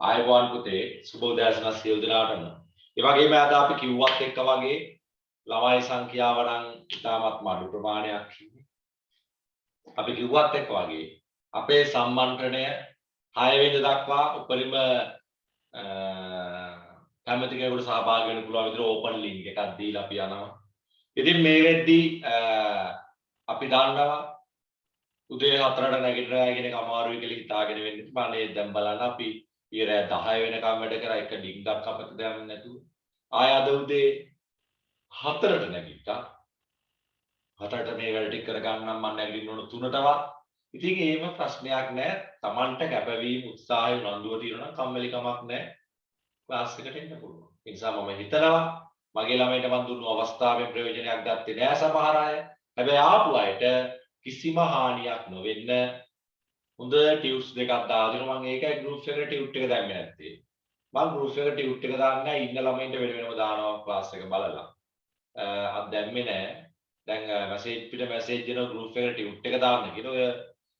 ආයුබෝවන් පුතේ සුබ උදෑසන සියලු දෙනාටම. ඒ වගේම අද අපි කිව්වත් එක්ක වගේ ළමයි සංඛ්‍යාව නම් ඉතාමත් අඩු ප්‍රමාණයක් ඉන්නේ. අපි කිව්වත් එක්ක වගේ අපේ සම්මන්ත්‍රණය 6 වෙනිදා දක්වා උපරිම කැමති කෙනෙකුට සහභාගී වෙන්න පුළුවන් විදිහට ඕපන් ලින්ක් එකක් දීලා අපි යනවා. ඉතින් මේ වෙද්දී අපි දන්නවා උදේ 4ට නැගිටලා කියන එක අමාරුයි කියලා හිතාගෙන වෙන්නේ. මම දැන් බලන්න අපි ඊරෑ 10 වෙනකම් වැඩ කරා එක ලින්ක් එකක් අපිට දැම්ම නැතුව. ආය අද උදේ 4ට නැගිට්ටා. 4ට මේ වැඩ ටික කරගන්නම් මම නැගිටින්න ඕන 3ටවත්. ඉතින් එහෙම ප්‍රශ්නයක් නැහැ. Tamanට කැපවීම උත්සාහය උනන්දුව තියෙනවා නම් කම්මැලිකමක් නැහැ. ක්ලාස් එකට එන්න පුළුවන්. ඒ නිසා මම හිතනවා මගේ ළමයින්ට මම දුන්නු අවස්ථාවෙන් ප්‍රයෝජනයක් ගත්තේ නෑ සමහර අය. හැබැයි ආපු අයට කිසිම හානියක් නොවෙන්න හොඳ ටියුට්ස් දෙකක් දාලා දෙනවා. මම ඒකයි ගෲප් එකට ටියුට් එක දැම්මේ නැත්තේ. මම ගෲප් එකට ටියුට් එක දාන්නේ නැහැ. ඉන්න ළමයින්ට වෙන වෙනම දානවා ක්ලාස් එක බලලා. අද දැම්මේ නැහැ. දැන් මැසේජ් පිට මැසේජ් දෙනවා ගෲප් එකට ටියුට් එක දාන්න කියලා. ඔය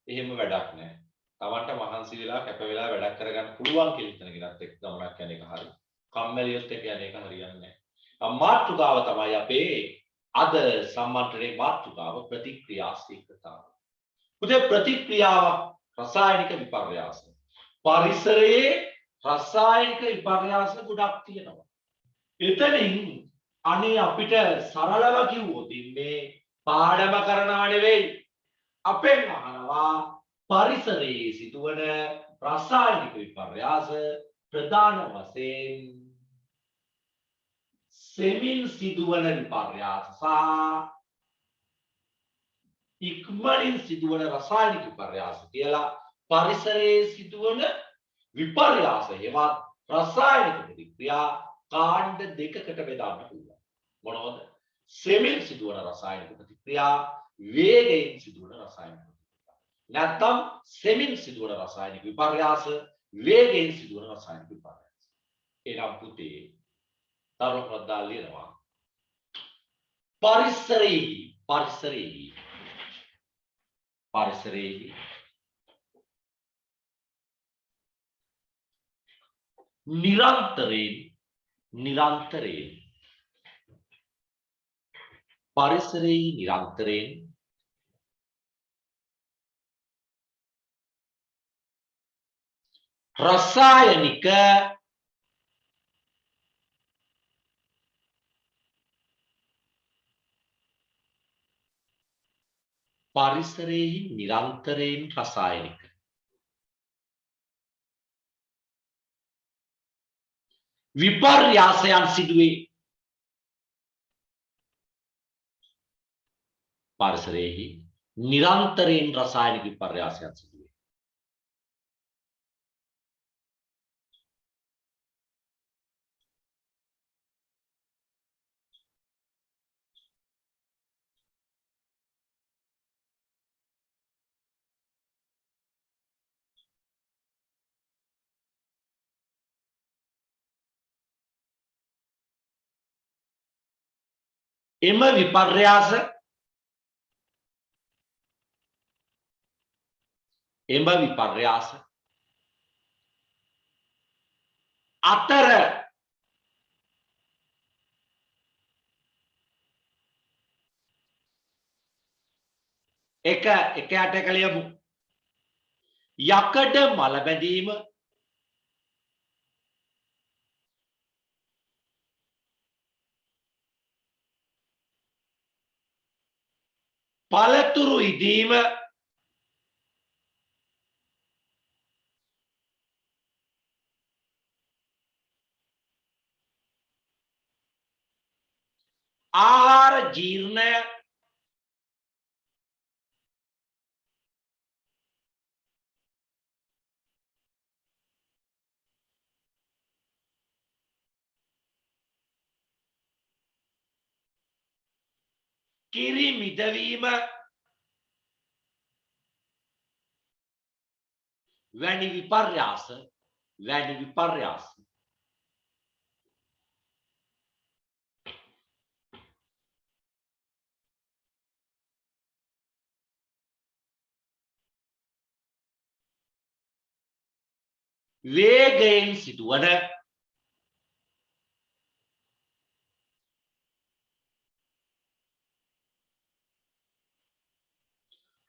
එහෙම වැඩක් නැහැ. Tamanට මහන්සි වෙලා කැප වෙලා වැඩක් කරගන්න පුළුවන් කියලා හිතන කෙනාත් එක්ක ගමනක් යන එක හරියි. කම්මැලියොත් එක්ක යන එක හරියන්නේ නැහැ. මාතෘකාව තමයි අපේ අද සම්මන්ත්‍රණයේ මාතෘකාව ප්‍රතික්‍රියාශීලතාව. පුතේ ප්‍රතික්‍රියාව රසායනික විපර්යාස. පරිසරයේ රසායනික විපර්යාස ගොඩක් තියෙනවා. එතනින් අනේ අපිට සරලව කිව්වොත් මේ පාඩම කරනවා නෙවෙයි අපෙන් අහනවා පරිසරයේ සිදුවන රසායනික විපර්යාස ප්‍රධාන වශයෙන් සෙමින් සිදුවන විපර්යාස සහ ඉක්මනින් සිදුවන රසායනික විපර්යාස කියලා පරිසරයේ සිදුවන විපර්යාස හේවත් රසායනික ප්‍රතික්‍රියා කාණ්ඩ දෙකකට බෙදන්න පුළුවන්. මොනවද? සෙමින් සිදුවන රසායනික ප්‍රතික්‍රියා, වේගයෙන් සිදුවන රසායනික ප්‍රතික්‍රියා. නැත්නම් සෙමින් සිදුවන රසායනික විපර්යාස, වේගයෙන් සිදුවන රසායනික විපර්යාස. එනම් පුතේ තරුණ ප්‍රදාල් ලියනවා. පරිසරයේ නිරන්තරයෙන් රසායනික විපර්යාසයන් සිදුවේ. පරිසරයේ නිරන්තරයෙන් රසායනික විපර්යාසයන් සිදුවේ. එම විපර්යාස අතර එක යට කලියමු. යකඩ මල බැඳීම පළතුරු ඉදීම ආහාර ජීර්ණය කිරි මිදවීම වැනි විපර්යාස වේගයෙන් සිදුවන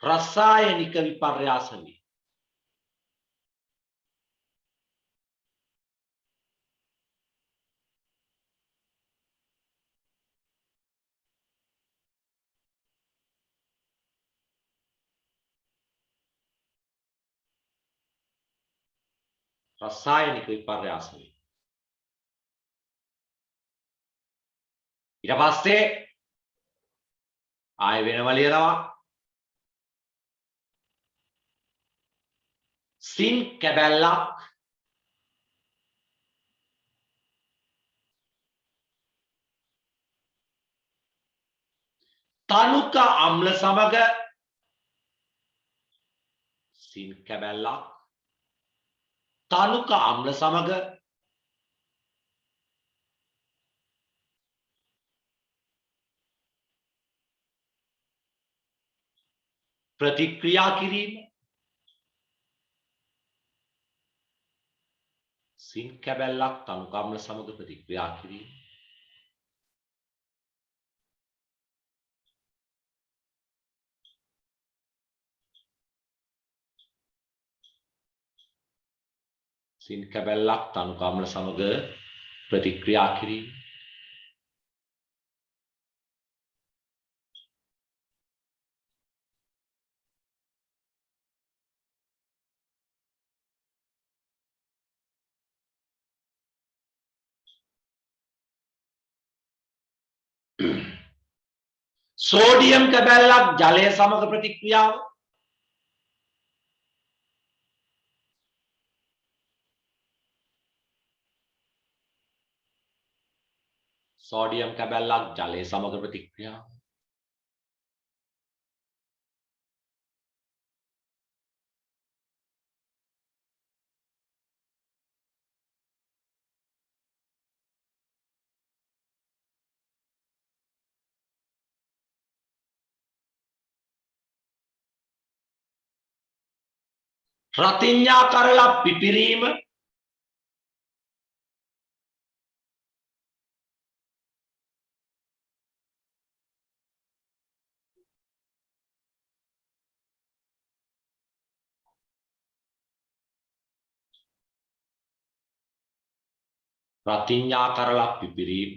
රසායනික විපර්යාස වේ. රසායනික විපර්යාස වේ. ඊට පස්සේ ආය වෙනම ලියනවා සින් කැබැල්ලක් තනුක අම්ල සමග සින් කැබැල්ලක් තනුක අම්ල සමග ප්‍රතික්‍රියා කිරීම සින් කැබැල්ලක් තනුක අම්ල සමග ප්‍රතික්‍රියා කිරීම සින් කැබැල්ලක් තනුක අම්ල සමග ප්‍රතික්‍රියා කිරීම සෝඩියම් කැබැල්ලක් ජලය සමග ප්‍රතික්‍රියාව සෝඩියම් කැබැල්ලක් ජලය සමග ප්‍රතික්‍රියාව රතිඤ්ඤා කරලා පිපිරීම රතිඤ්ඤා කරලා පිපිරීම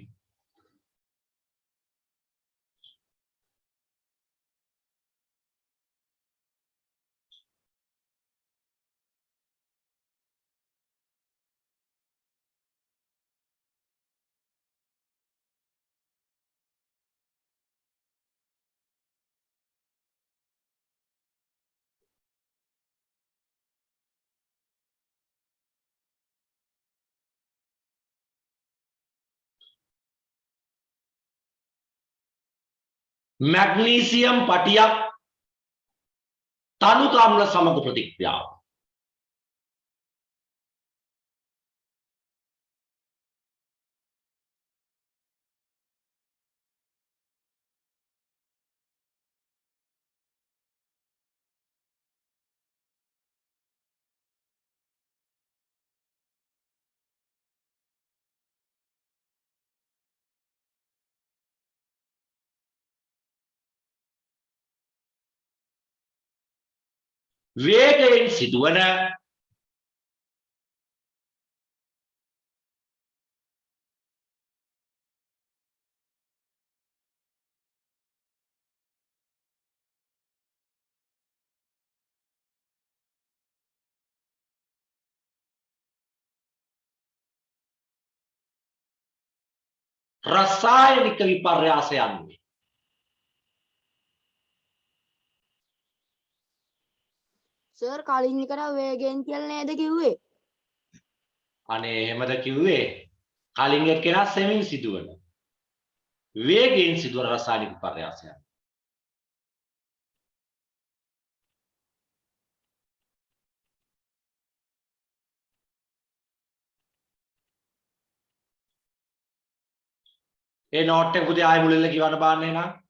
මැග්නීසියම් පටියක් තනුක අම්ල සමග ප්‍රතික්‍රියාව වේගයෙන් සිදුවන රසායනික විපර්යාසයන් වේ. සර් කලින් එකට වේගයෙන් කියලා නේද කිව්වේ? අනේ එහෙමද කිව්වේ? කලින් එක්කෙනා සෙමින් සිදුවන වේගයෙන් සිදුවන රසායනික විපර්යාසයන්. ඒ නෝට් එක පුතේ ආයෙ මුලින්ම කියවන්න බාන්නේ නං.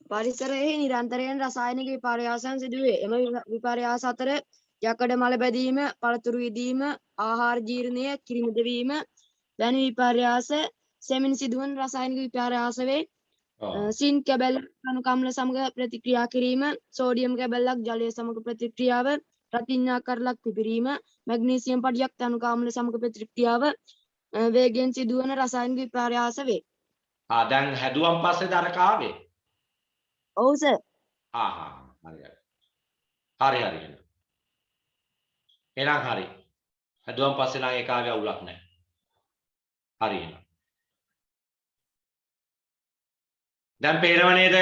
පරිසරයේ නිරන්තරයෙන් රසායනික විපර්යාසයන් සිදුවේ. එම විපර්යාස අතර යකඩ මල බැදීම, පළතුරු ඉදීම, ආහාර ජීර්ණය, කිරිමුද වීම වැනි විපර්යාස සෙමින් සිදුවන රසායනික විපර්යාස වේ. සින් කැබැල්ල කණු කම්ල සමග ප්‍රතික්‍රියා කිරීම, සෝඩියම් කැබැල්ලක් ජලය සමග ප්‍රතික්‍රියාව, රතිඤ්ඤා කරලක් පිපිරීම, මැග්නීසියම් පඩියක් තනු කාම්ල සමග ප්‍රතික්‍රියාව වේගයෙන් සිදුවන රසායනික විපර්යාස වේ. දැන් හැදුවම් පස්සේ දර කාවේ? ඔව් සර්. හරි. එහෙනම් හරි. හැදුවම් පස්සේ නම් ඒ කාවේ අවුලක් නැහැ. හරි එහෙනම්. දැන් පේනව නේද?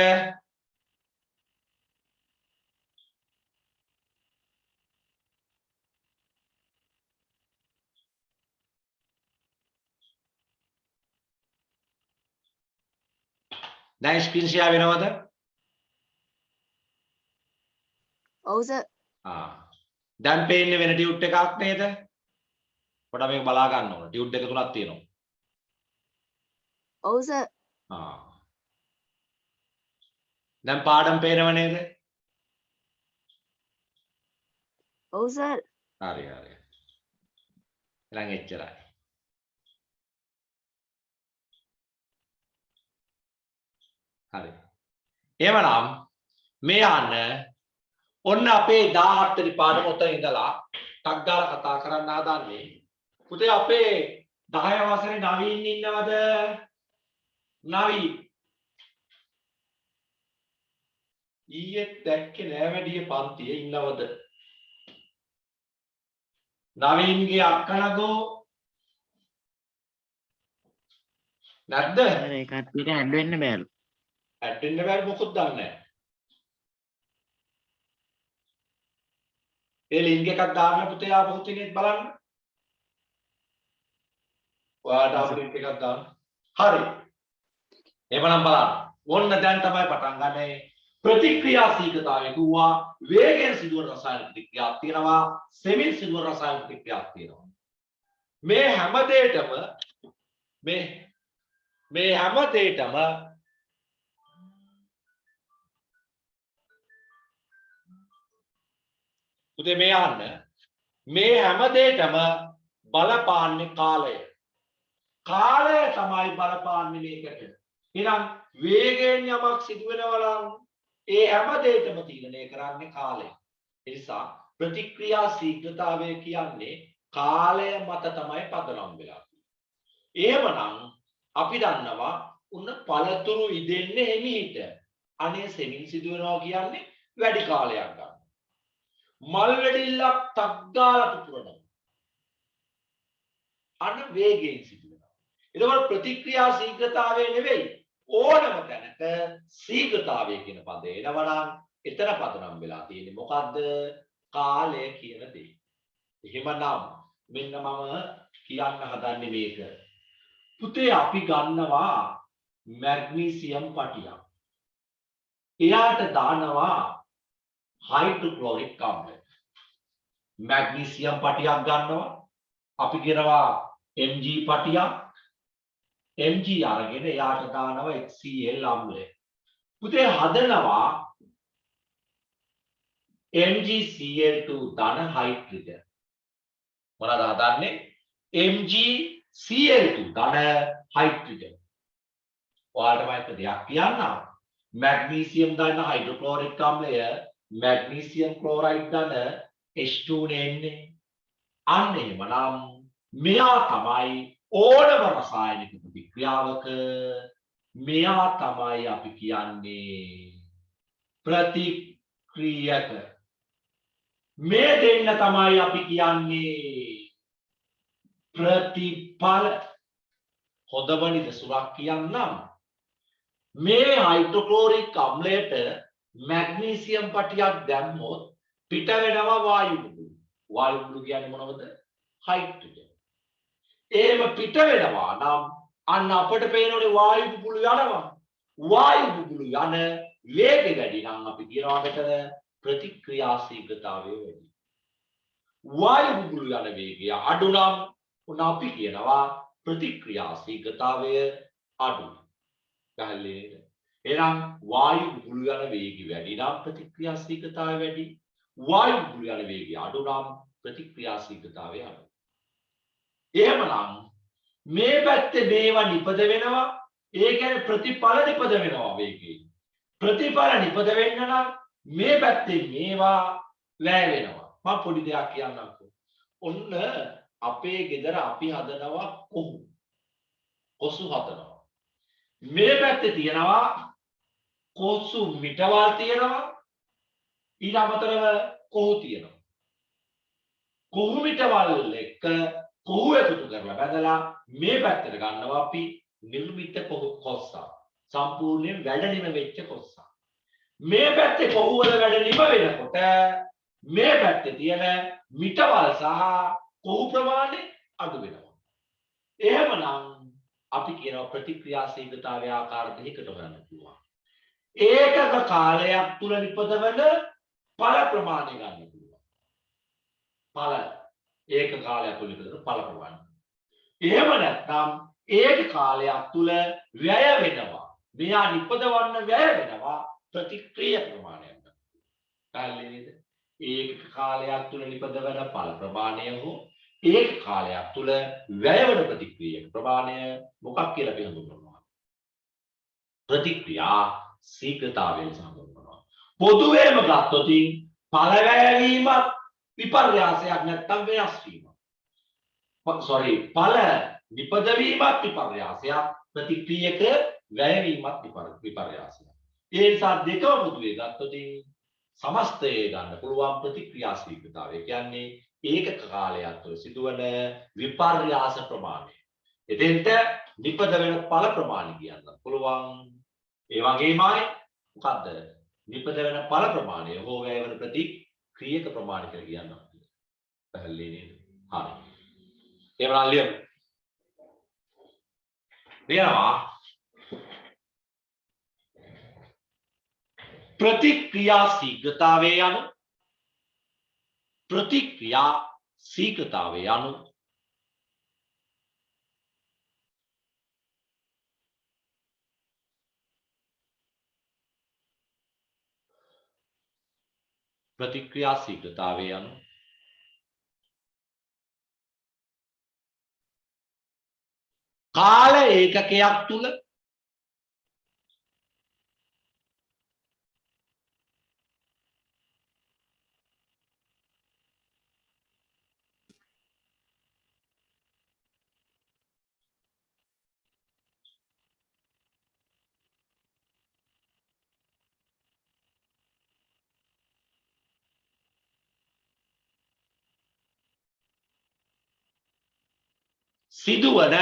දැන් ස්ක්‍රීන් ෂෙයා වෙනවද? ඔව් සර්. දැන් පේන්නේ වෙන ටියුට් එකක් නේද? පොඩ්ඩක් මේක බලා ගන්න ඕන. ටියුට් එක තුනක් තියෙනවා. ඔව් සර්. දැන් පාඩම් පේනව නේද? ඔව් සර්. හරි. එහෙනම් එච්චරයි. හරි. එහෙමනම් මේ යන්න ඔන්න අපේ 17 වෙනි පාඩම උතන ඉඳලා ටක් ගාලා කතා කරන්න හදන්නේ. පුතේ අපේ 10 වසරේ නවීන් ඉන්නවද? නවීන්. ඊයේ දැක්කේ නෑ වැඩි පන්තියේ ඉන්නවද? නවීන්ගේ අක්කනගෝ නැද්ද? ඒ කට්ටියට ඇඩ් වෙන්න බෑලු. ඇඩ් වෙන්න බැරි මොකුත් දන්නේ නැහැ. ඒ ලින්ක් එකක් දාන්න පුතේ ආපහු තියනෙත් බලන්න. ඔයාලට ආපහු ලින්ක් එකක් දාන්න. හරි. එවනම් බලන්න. ඕන්න දැන් තමයි පටන් ගන්නේ. ප්‍රතික්‍රියාශීලතාවය කිව්වා වේගයෙන් සිදුවන රසායනික ප්‍රතික්‍රියාවක් තියෙනවා, සෙමින් සිදුවන රසායනික ප්‍රතික්‍රියාවක් තියෙනවා. මේ හැම දෙයකම උදේ මේ අහන්න මේ හැම දෙයකම බලපාන්නේ කාලය. කාලය තමයි බලපාන්නේ මේකට. එහෙනම් වේගයෙන් යමක් සිදු වෙනවා නම් ඒ හැම දෙයකම තීරණය කරන්නේ කාලය. ඒ නිසා ප්‍රතික්‍රියා ශීඝ්‍රතාවය කියන්නේ කාලය මත තමයි පදනම් වෙලා තියෙන්නේ. එහෙමනම් අපි දන්නවා උන්න පළතුරු ඉදෙන්නේ හිමීට. අනේ සෙමින් සිදු වෙනවා කියන්නේ වැඩි කාලයක් ගන්න. මල් වැඩිල්ලක් ටක් ගාලා පුපුරනවා. අන්න වේගයෙන් සිදු වෙනවා. එතකොට ප්‍රතික්‍රියා ශීඝ්‍රතාවය නෙවෙයි ඕනම තැනක ශීඝ්‍රතාවය කියන පදේ එනවනම් එතන පදනම් වෙලා තියෙන්නේ මොකද්ද? කාලය කියන දේ. එහෙමනම් මෙන්න මම කියන්න හදන්නේ මේක. පුතේ අපි ගන්නවා මැග්නීසියම් පටියක්. එයාට දානවා හයිඩ්‍රොක්ලොරික් අම්ලය. මැග්නීසියම් පටියක් ගන්නවා. අපි කියනවා Mg පටියක්. Mg අරගෙන එයාට දානවා HCl අම්ලය. පුතේ හදනවා MgCl2 ධන හයිඩ්‍රජන්. මොනවාද හදන්නේ? MgCl2 ධන හයිඩ්‍රජන්. ඔයාලට මම එක දෙයක් කියන්නම්. මැග්නීසියම් ධන හයිඩ්‍රොක්ලොරික් අම්ලය මැග්නීසියම් ක්ලෝරයිඩ් ධන H2 නේ එන්නේ. අන්න එහෙමනම් මෙයා තමයි ඕනම රසායනික ප්‍රතික්‍රියාවක මෙයා තමයි අපි කියන්නේ ප්‍රතික්‍රියක. මේ දෙන්න තමයි අපි කියන්නේ ප්‍රතිඵල. හොඳවනිද සුරක් කියන්නම්. මේ හයිඩ්‍රොක්ලොරික් අම්ලයට මැග්නීසියම් පටියක් දැම්මොත් පිට වෙනවා වායු බුබුලු. වායු බුබුලු කියන්නේ මොනවද? හයිඩ්‍රජන්. එහෙම පිට වෙනවා නම් අන්න අපිට පේනෝනේ වායු බුබුලු යනවා. වායු බුබුලු යන වේගය වැඩි නම් අපි කියනවා මෙතන ප්‍රතික්‍රියා ශීඝ්‍රතාවය වැඩි. වායු බුබුලු යන වේගය අඩු නම් උන අපි කියනවා ප්‍රතික්‍රියා ශීඝ්‍රතාවය අඩු. ගහන්නේ එහෙනම් වායු බුබුලු යන වේගය වැඩි නම් ප්‍රතික්‍රියාශීලතාවය වැඩි. වායු බුබුලු යන වේගය අඩු නම් ප්‍රතික්‍රියාශීලතාවය අඩු. එහෙමනම් මේ පැත්තේ මේවා නිපද වෙනවා. ඒ කියන්නේ ප්‍රතිඵල නිපද වෙනවා වේගයෙන්. ප්‍රතිඵල නිපද වෙන්න නම් මේ පැත්තේ මේවා වැය වෙනවා. මම පොඩි දෙයක් කියන්නම්කෝ. ඔන්න අපේ ගෙදර අපි හදනවා කොසු හදනවා. මේ පැත්තේ තියෙනවා කොසු මිටවල් තියෙනවා. ඊට අමතරව කොහු තියෙනවා. කොහු මිටවල් එක්ක කොහු එකතු කරලා බැදලා මේ පැත්තට ගන්නවා අපි නිර්මිත කොස්සා. සම්පූර්ණයෙන් වැඩ නිම වෙච්ච කොස්සා. මේ පැත්තේ කොහු වල වැඩ නිම වෙනකොට මේ පැත්තේ තියෙන මිටවල් සහ කොහු ප්‍රමාණය අඩු වෙනවා. එහෙමනම් අපි කියනවා ප්‍රතික්‍රියාශීලතාවය ආකාර දෙකකට හොයන්න පුළුවන්. ඒකක කාලයක් තුල නිපදවන ඵල ප්‍රමාණය ගන්න පුළුවන්. ඵල ඒක කාලයක් තුල නිපදවන ඵල ප්‍රමාණය. එහෙම නැත්නම් ඒක කාලයක් තුල වැය වෙනවා. මෙයා නිපදවන්න වැය වෙනවා ප්‍රතික්‍රියා ප්‍රමාණයක්. කාලේ නේද? ඒක කාලයක් තුල නිපදවන ඵල ප්‍රමාණය හෝ ඒක කාලයක් තුල වැය වෙන ප්‍රතික්‍රියක ප්‍රමාණය මොකක් කියලා අපි හඳුන්වනවා? ප්‍රතික්‍රියා ශීඝ්‍රතාවයෙන් හඳුන්වනවා. පොදුවේම ගත්තොත් ඵල වැයවීමත් විපර්යාසයක් නැත්නම් වෙනස් වීමක්. ඵල නිපදවීමත් විපර්යාසයක්, ප්‍රතික්‍රියක වැයවීමත් විපර්යාසයක්. ඒ නිසා දෙකම පොදුවේ ගත්තොත් සමස්තය ගන්න පුළුවන් ප්‍රතික්‍රියා ශීඝ්‍රතාවය කියන්නේ ඒකක කාලයක් තුළ සිදුවන විපර්යාස ප්‍රමාණය. එතෙන්ට නිපද වෙන ඵල ප්‍රමාණය කියන්න පුළුවන්. ඒ වගේමයි මොකද්ද? නිපද වෙන ඵල ප්‍රමාණය හෝ වැය වෙන ප්‍රතික්‍රියක ප්‍රමාණය කියලා කියනවා. පැහැදිලි නේද? හරි. එහෙනම් ලියමු. ලියනවා. प्रतिक्रिया शीघ्रतावे යනු प्रतिक्रिया शीघ्रतावे යනු प्रतिक्रिया शीघ्रतावे යනු කාල ඒකකයක් තුල සිදුවන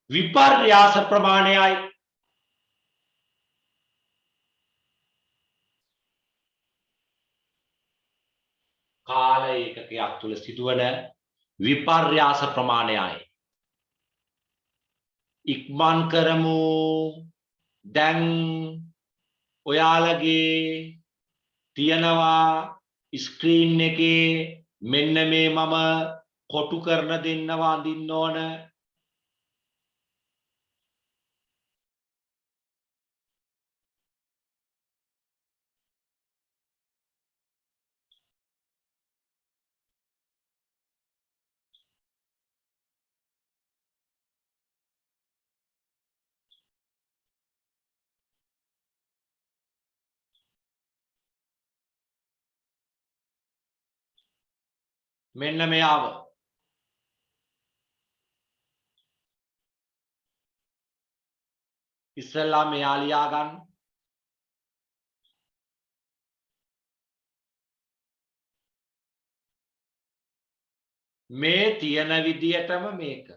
විපර්යාස ප්‍රමාණයයි කාල ඒකකයක් තුල සිදුවන විපර්යාස ප්‍රමාණයයි ඉක්මන් කරමු. දැන් ඔයාලගේ තියනවා ස්ක්‍රීන් එකේ මෙන්න මේ මම කොටු කරන දෙන්නවා අඳින්න ඕන. මෙන්න මෙයාව ඉස්සෙල්ලා මෙයා ලියා ගන්න. මේ තියෙන විදියටම මේක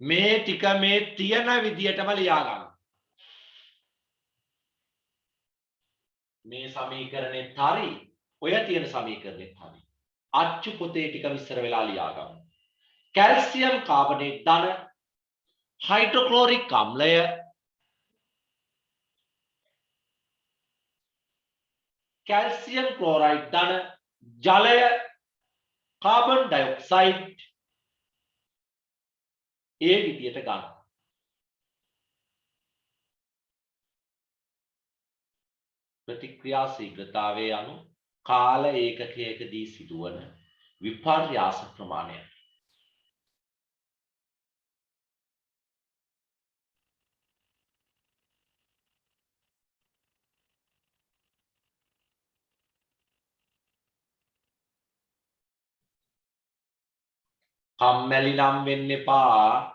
මේ ටික මේ තියෙන විදියටම ලියා ගන්න. මේ සමීකරණෙත් හරි ඔය තියෙන සමීකරණෙත් හරි අච්චු පොතේ ටික විස්තර වෙලා ලියා ගන්න. කැල්සියම් කාබනේට් ධන හයිඩ්‍රොක්ලෝරික් අම්ලය කැල්සියම් ක්ලෝරයිඩ් ධන ජලය කාබන් ඩයොක්සයිඩ් ඒ විදියට ගන්න. ප්‍රතික්‍රියා ශීඝ්‍රතාවය අනු කාල ඒකකයකදී සිදුවන විපර්යාස ප්‍රමාණය. කම්මැලි නම් වෙන්න එපා.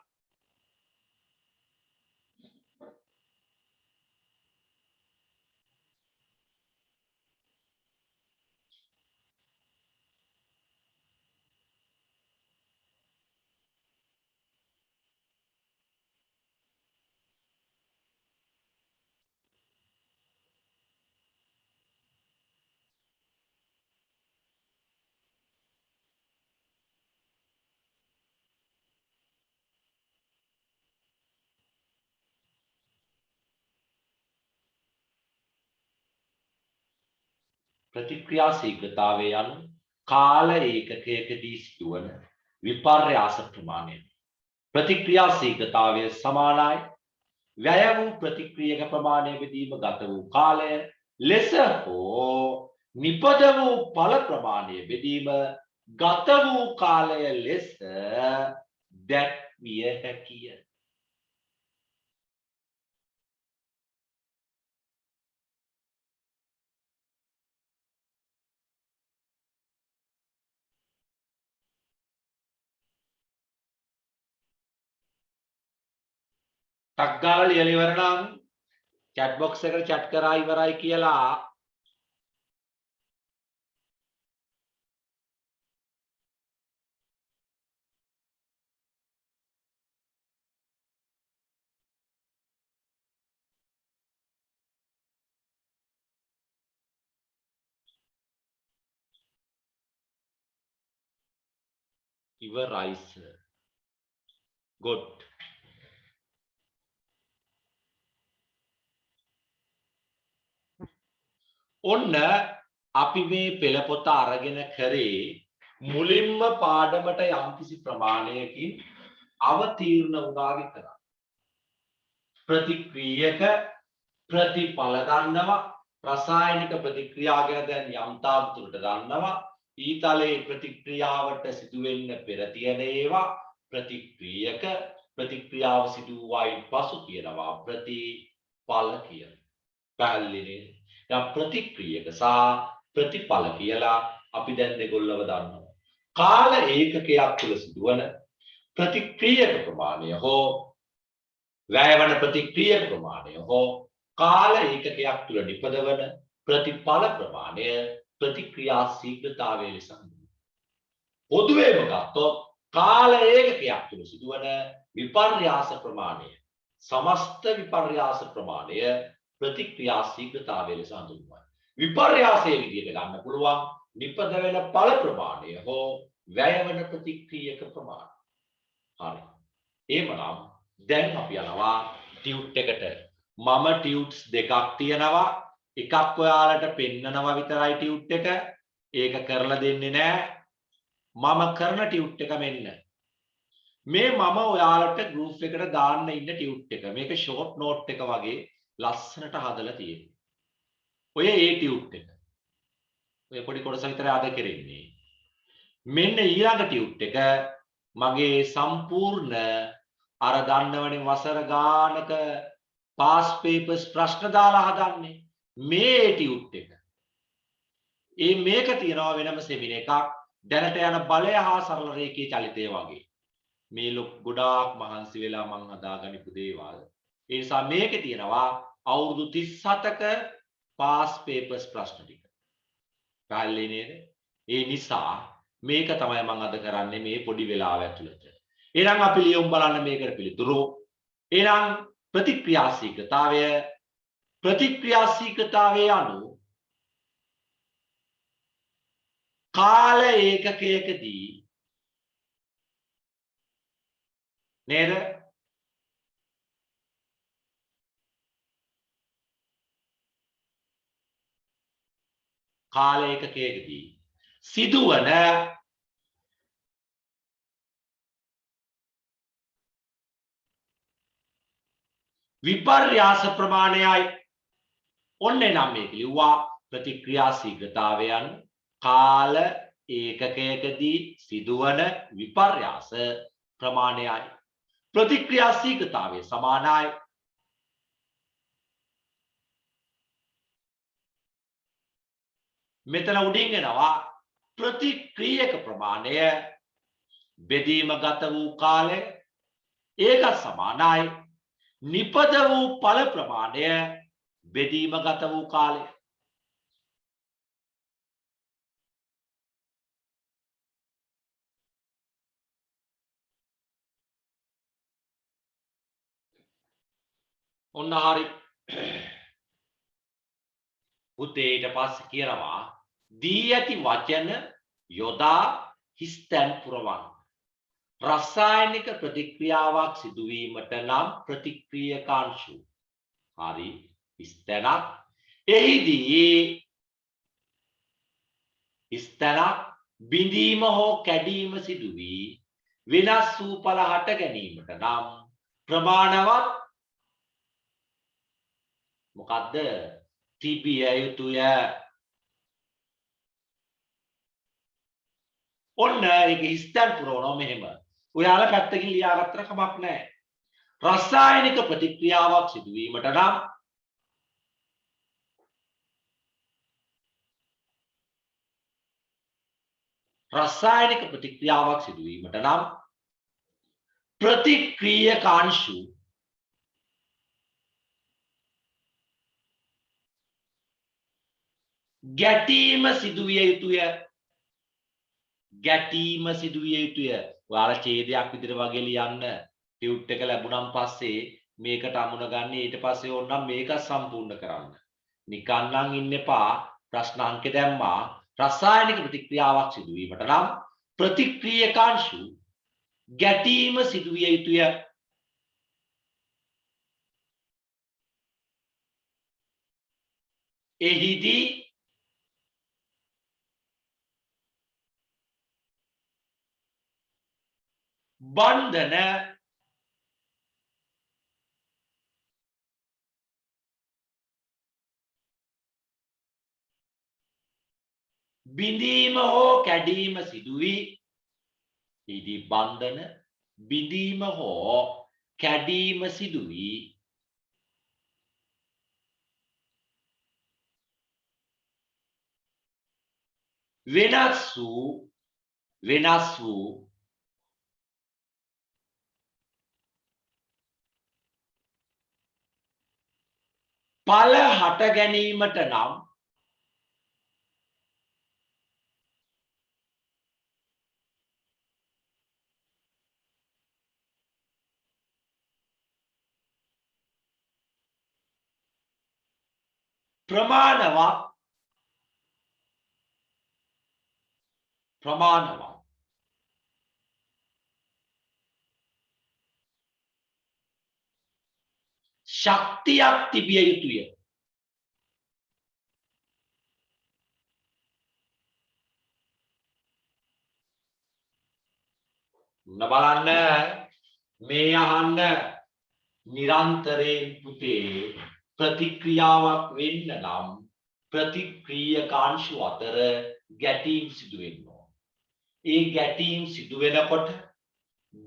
ප්‍රතික්‍රියා ශීඝ්‍රතාවය යනු කාල ඒකකයකදී සිදුවන විපර්යාස ප්‍රමාණය. ප්‍රතික්‍රියා ශීඝ්‍රතාවය සමානයි වැය වූ ප්‍රතික්‍රියක ප්‍රමාණය බෙදීම ගත වූ කාලය ලෙස හෝ නිපද වූ ඵල ප්‍රමාණය බෙදීම ගත වූ කාලය ලෙස දැක්විය හැකිය. ටක් ගාලා ලියලා ඉවර නම් chat box එකට chat කරා ඉවරයි කියලා ඉවරයි sir. good. ඔන්න අපි මේ පෙළ පොත අරගෙන කරේ මුලින්ම පාඩමට යම්කිසි ප්‍රමාණයකින් අවතීර්ණ වුණා විතරයි. ප්‍රතික්‍රියක ප්‍රතිඵල ගන්නවා රසායනික ප්‍රතික්‍රියා ගැන දැන් යම් තාක් දුරට දන්නවා. ඊතලයේ ප්‍රතික්‍රියාවට සිදු වෙන්න පෙර තියෙන ඒවා ප්‍රතික්‍රියක ප්‍රතික්‍රියාව සිදු වූයින් පසු කියනවා ප්‍රතිඵල කියලා. පැහැදිලිනේ? දැන් ප්‍රතික්‍රියක සහ ප්‍රතිඵල කියලා අපි දැන් දෙගොල්ලව දන්නවා. කාල ඒකකයක් තුළ සිදුවන ප්‍රතික්‍රියක ප්‍රමාණය හෝ වැයවන ප්‍රතික්‍රියක ප්‍රමාණය හෝ කාල ඒකකයක් තුළ නිපදවන ප්‍රතිඵල ප්‍රමාණය ප්‍රතික්‍රියා ශීඝ්‍රතාවය ලෙස හඳුන්වනවා. පොදුවේම ගත්තොත් කාල ඒකකයක් තුළ සිදුවන විපර්යාස ප්‍රමාණය සමස්ත විපර්යාස ප්‍රමාණය ප්‍රතික්‍රියා ශීඝ්‍රතාවය ලෙස හඳුන්වනවා. විපර්යාසයේ විදිහට ගන්න පුළුවන් නිපද වෙන ඵල ප්‍රමාණය හෝ වැය වෙන ප්‍රතික්‍රියක ප්‍රමාණය. හරි. එහෙමනම් දැන් අපි යනවා ටියුට් එකට. මම ටියුට්ස් දෙකක් තියෙනවා. එකක් ඔයාලට පෙන්නනවා විතරයි ටියුට් එක. ඒක කරලා දෙන්නේ නැහැ. මම කරන ටියුට් එක මෙන්න. මේ මම ඔයාලට ගෲප් එකට දාන්න ඉන්න ටියුට් එක. මේක ෂෝට් නෝට් එක වගේ ලස්සනට හදලා තියෙනවා. ඔය ඒ ටියුට් එක. ඔය පොඩි කොටස විතර අද කරන්නේ. මෙන්න ඊළඟ ටියුට් එක මගේ සම්පූර්ණ අර දන්නවනේ වසර ගානක පාස් පේපර්ස් ප්‍රශ්න දාලා හදන්නේ. මේ ටියුට් එක. මේක තියනවා වෙනම සෙමින එකක්. දැනට යන බලය හා සරල රේඛීය චලිතය වගේ. මේ ගොඩාක් මහන්සි වෙලා මං හදාගනිපු දේවල්. ඒ නිසා මේකේ තියෙනවා අවුරුදු 37ක පාස් පේපර්ස් ප්‍රශ්න ටික. පැහැදිලි නේද? ඒ නිසා මේක තමයි මම අද කරන්නේ මේ පොඩි වෙලාව ඇතුළත. එහෙනම් අපි ලියමු බලන්න මේකට පිළිතුරු. එහෙනම් ප්‍රතික්‍රියා ශීඝ්‍රතාවය අනුව කාල ඒකකයකදී නේද? කාල ඒකකයකදී සිදුවන විපර්යාස ප්‍රමාණයයි. ඔන්න නම් මේක ලිව්වා ප්‍රතික්‍රියා ශීඝ්‍රතාවයන් කාල ඒකකයකදී සිදුවන විපර්යාස ප්‍රමාණයයි. ප්‍රතික්‍රියා ශීඝ්‍රතාවය සමානයි මෙතන උඩින් එනවා ප්‍රතික්‍රියක ප්‍රමාණය බෙදීම ගත වූ කාලය ඒක සමානයි නිපද වූ ඵල ප්‍රමාණය බෙදීම ගත වූ කාලය. ඔන්න හරි. පුතේ ඊට පස්සේ කියනවා දී ඇති වචන යොදා හිස්තැන් පුරවන්න. රසායනික ප්‍රතික්‍රියාවක් සිදුවීමට නම් ප්‍රතික්‍රියකාංශු. හරි. හිස්තැනක් එහිදී හිස්තැනක් බිඳීම හෝ කැඩීම සිදු වී වෙනස් වූ ඵල හට ගැනීමට නම් ප්‍රමාණවත් මොකද්ද තිබිය යුතුය. ඔන්න ඒක හිස්තැන් පුරවනවා මෙහෙම. ඔයාලා පැත්තකින් ලියාගත්තට කමක් නැහැ. රසායනික ප්‍රතික්‍රියාවක් සිදුවීමට නම් රසායනික ප්‍රතික්‍රියාවක් සිදුවීමට නම් ප්‍රතික්‍රියකාංශු ගැටීම සිදුවිය යුතුය. ගැටීම සිදුවිය යුතුය. ඔයාලා ඡේදයක් විදිහට වගේ ලියන්න ටියුට් එක ලැබුණාන් පස්සේ මේකට අමුණ ගන්න ඊට පස්සේ ඕනනම් මේක සම්පූර්ණ කරන්න. නිකන් නම් ඉන්න එපා. ප්‍රශ්න අංක දැම්මා. රසායනික ප්‍රතික්‍රියාවක් සිදුවීමට නම් ප්‍රතික්‍රියකාංශු ගැටීම සිදුවිය යුතුය. එහිදී බන්ධන බිඳීම හෝ කැඩීම සිදුවී එහිදී බන්ධන බිඳීම හෝ කැඩීම සිදුවී වෙනස් වූ ඵල හට ගැනීමට නම් ප්‍රමාණවත් ශක්තියක් තිබිය යුතුය. බලන්න මේ අහන්න නිරන්තරයෙන් පුතේ ප්‍රතික්‍රියාවක් වෙන්න නම් ප්‍රතික්‍රියකාංශු අතර ගැටීම් සිදු වෙන්න ඕන. ඒ ගැටීම් සිදු වෙනකොට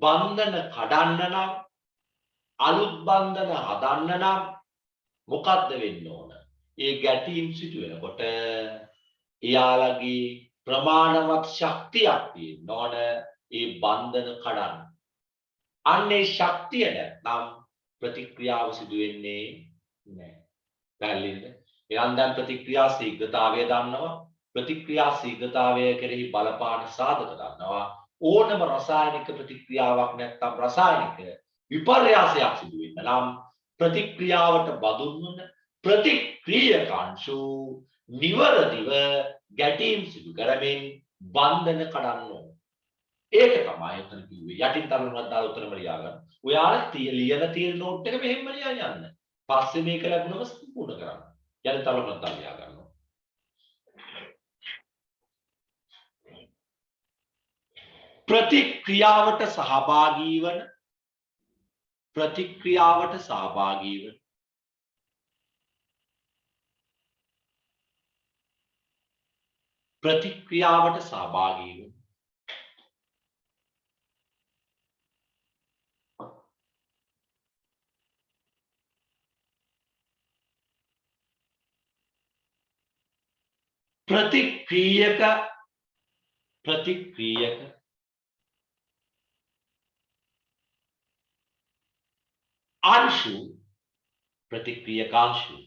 බන්ධන කඩන්න නම් අලුත් බන්ධන හදන්න නම් මොකද්ද වෙන්න ඕන? ඒ ගැටීම් සිදු වෙනකොට එයාලගේ ප්‍රමාණවත් ශක්තියක් තියෙන්න ඕන ඒ බන්ධන කඩන්න. අන්නේ ශක්තිය නැත්නම් ප්‍රතික්‍රියාව සිදු වෙන්නේ නැහැ. පැහැදිලිද? එනම් දැන් ප්‍රතික්‍රියා ශීඝ්‍රතාවය දන්නවා. ප්‍රතික්‍රියා ශීඝ්‍රතාවය කෙරෙහි බලපාන සාධක දන්නවා. ඕනම රසායනික ප්‍රතික්‍රියාවක් නැත්නම් රසායනික විපර්යාසයක් සිදු වෙන්න නම් ප්‍රතික්‍රියාවට බඳුන් වන ප්‍රතික්‍රියකාංශු නිවරදිව ගැටීම් සිදු කරමින් බන්ධන කඩන්න ඕන. ඒක තමයි එතන කිව්වේ. යටින් තලුණක් දාලා උත්තරම ලියා ගන්න. ඔයාලා ලියන තියෙන නෝට් එක මෙහෙම ලියන්න යන්න. පස්සේ මේක ලැබුණම සම්පූර්ණ කරන්න. යටින් තලුණක් දාලා ලියා ගන්නවා. ප්‍රතික්‍රියාවට සහභාගී වන ප්‍රතික්‍රියක අංශු ප්‍රතික්‍රියකාංශු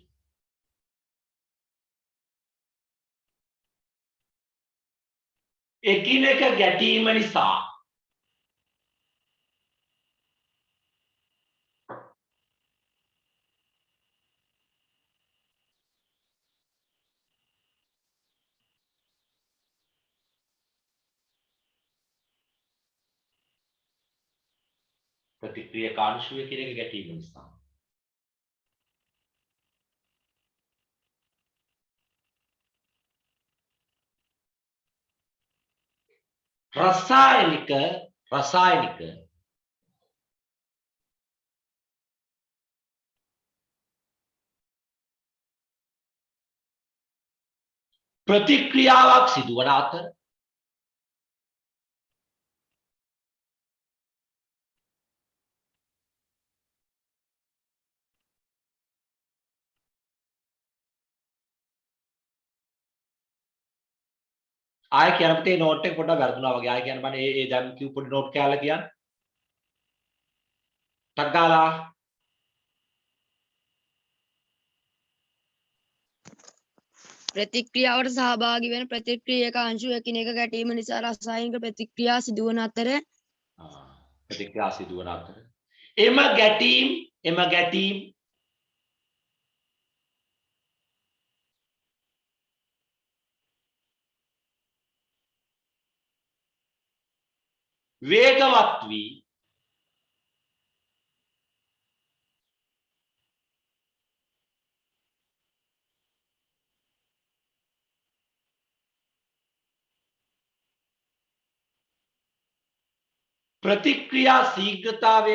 එකිනෙක ගැටීම නිසා ප්‍රතික්‍රියකාංශු එකිනෙක ගැටීම නිසා රසායනික ප්‍රතික්‍රියාවක් සිදුවන අතර ආය කියනකොට ඒ නෝට් එක පොඩ්ඩක් වැරදුනා වගේ. ආය කියන්න බෑ ඒ දැන් කිව් පොඩි නෝට් කෑල්ල කියන්න. ටක් ගාලා ප්‍රතික්‍රියාවට සහභාගී වෙන ප්‍රතික්‍රියක අංශු එකිනෙක ගැටීම නිසා රසායනික ප්‍රතික්‍රියා සිදුවන අතර ප්‍රතික්‍රියා සිදුවන අතර එම ගැටීම් වේගවත් වී ප්‍රතික්‍රියා ශීඝ්‍රතාවය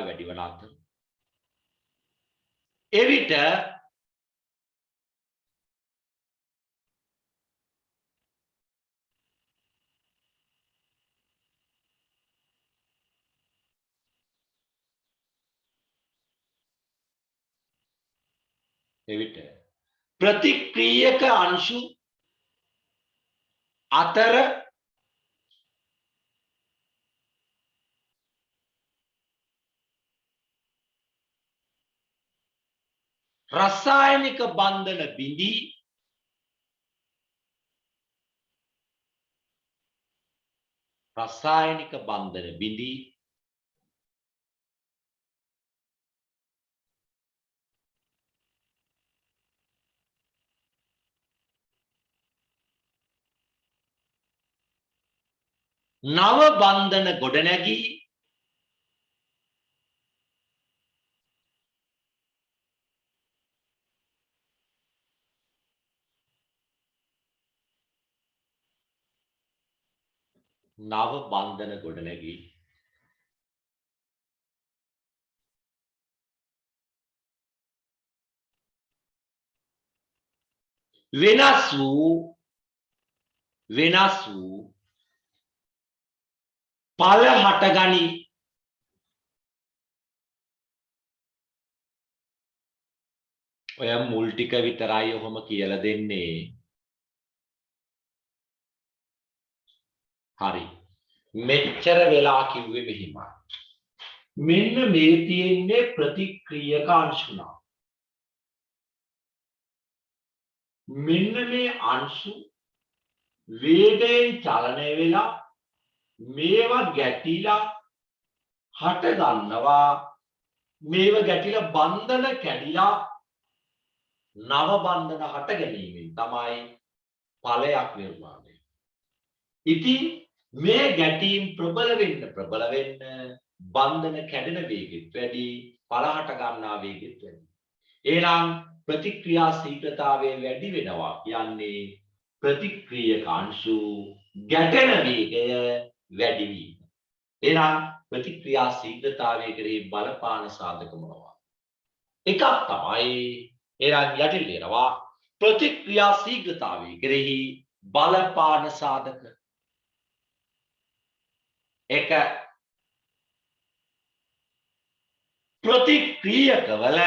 වැඩි වන අතර එවිට ප්‍රතික්‍රියක අංශු අතර රසායනික බන්ධන බිඳී නව බන්ධන ගොඩනැගී වෙනස් වූ ඵල හටගනී. ඔය මුල් ටික විතරයි ඔහොම කියලා දෙන්නේ. හරි. මෙච්චර වෙලා කිව්වේ මෙහිමයි. මෙන්න මේ තියෙන්නේ ප්‍රතික්‍රියක අංශු නා. මෙන්න මේ අංශු වේගයෙන් චලනය වෙලා මේවා ගැටිලා හට ගන්නවා. මේවා ගැටිලා බන්ධන කැඩිලා නව බන්ධන හට ගැනීමෙන් තමයි ඵලයක් නිර්මාණය. ඉතින් මේ ගැටීම් ප්‍රබල වෙන්න බන්ධන කැඩෙන වේගෙත් වැඩි, පලහට ගන්නා වේගෙත් වැඩි. එහෙනම් ප්‍රතික්‍රියා ශීඝ්‍රතාවය වැඩි වෙනවා කියන්නේ ප්‍රතික්‍රියක අංශු ගැටෙන වේගය වැඩි වීම. එහෙනම් ප්‍රතික්‍රියා ශීඝ්‍රතාවය කෙරෙහි බලපාන සාධක මොනවා? එකක් තමයි එහෙනම් යටින් ලියනවා ප්‍රතික්‍රියා ශීඝ්‍රතාවය කෙරෙහි බලපාන සාධක. එක ප්‍රතික්‍රියකවල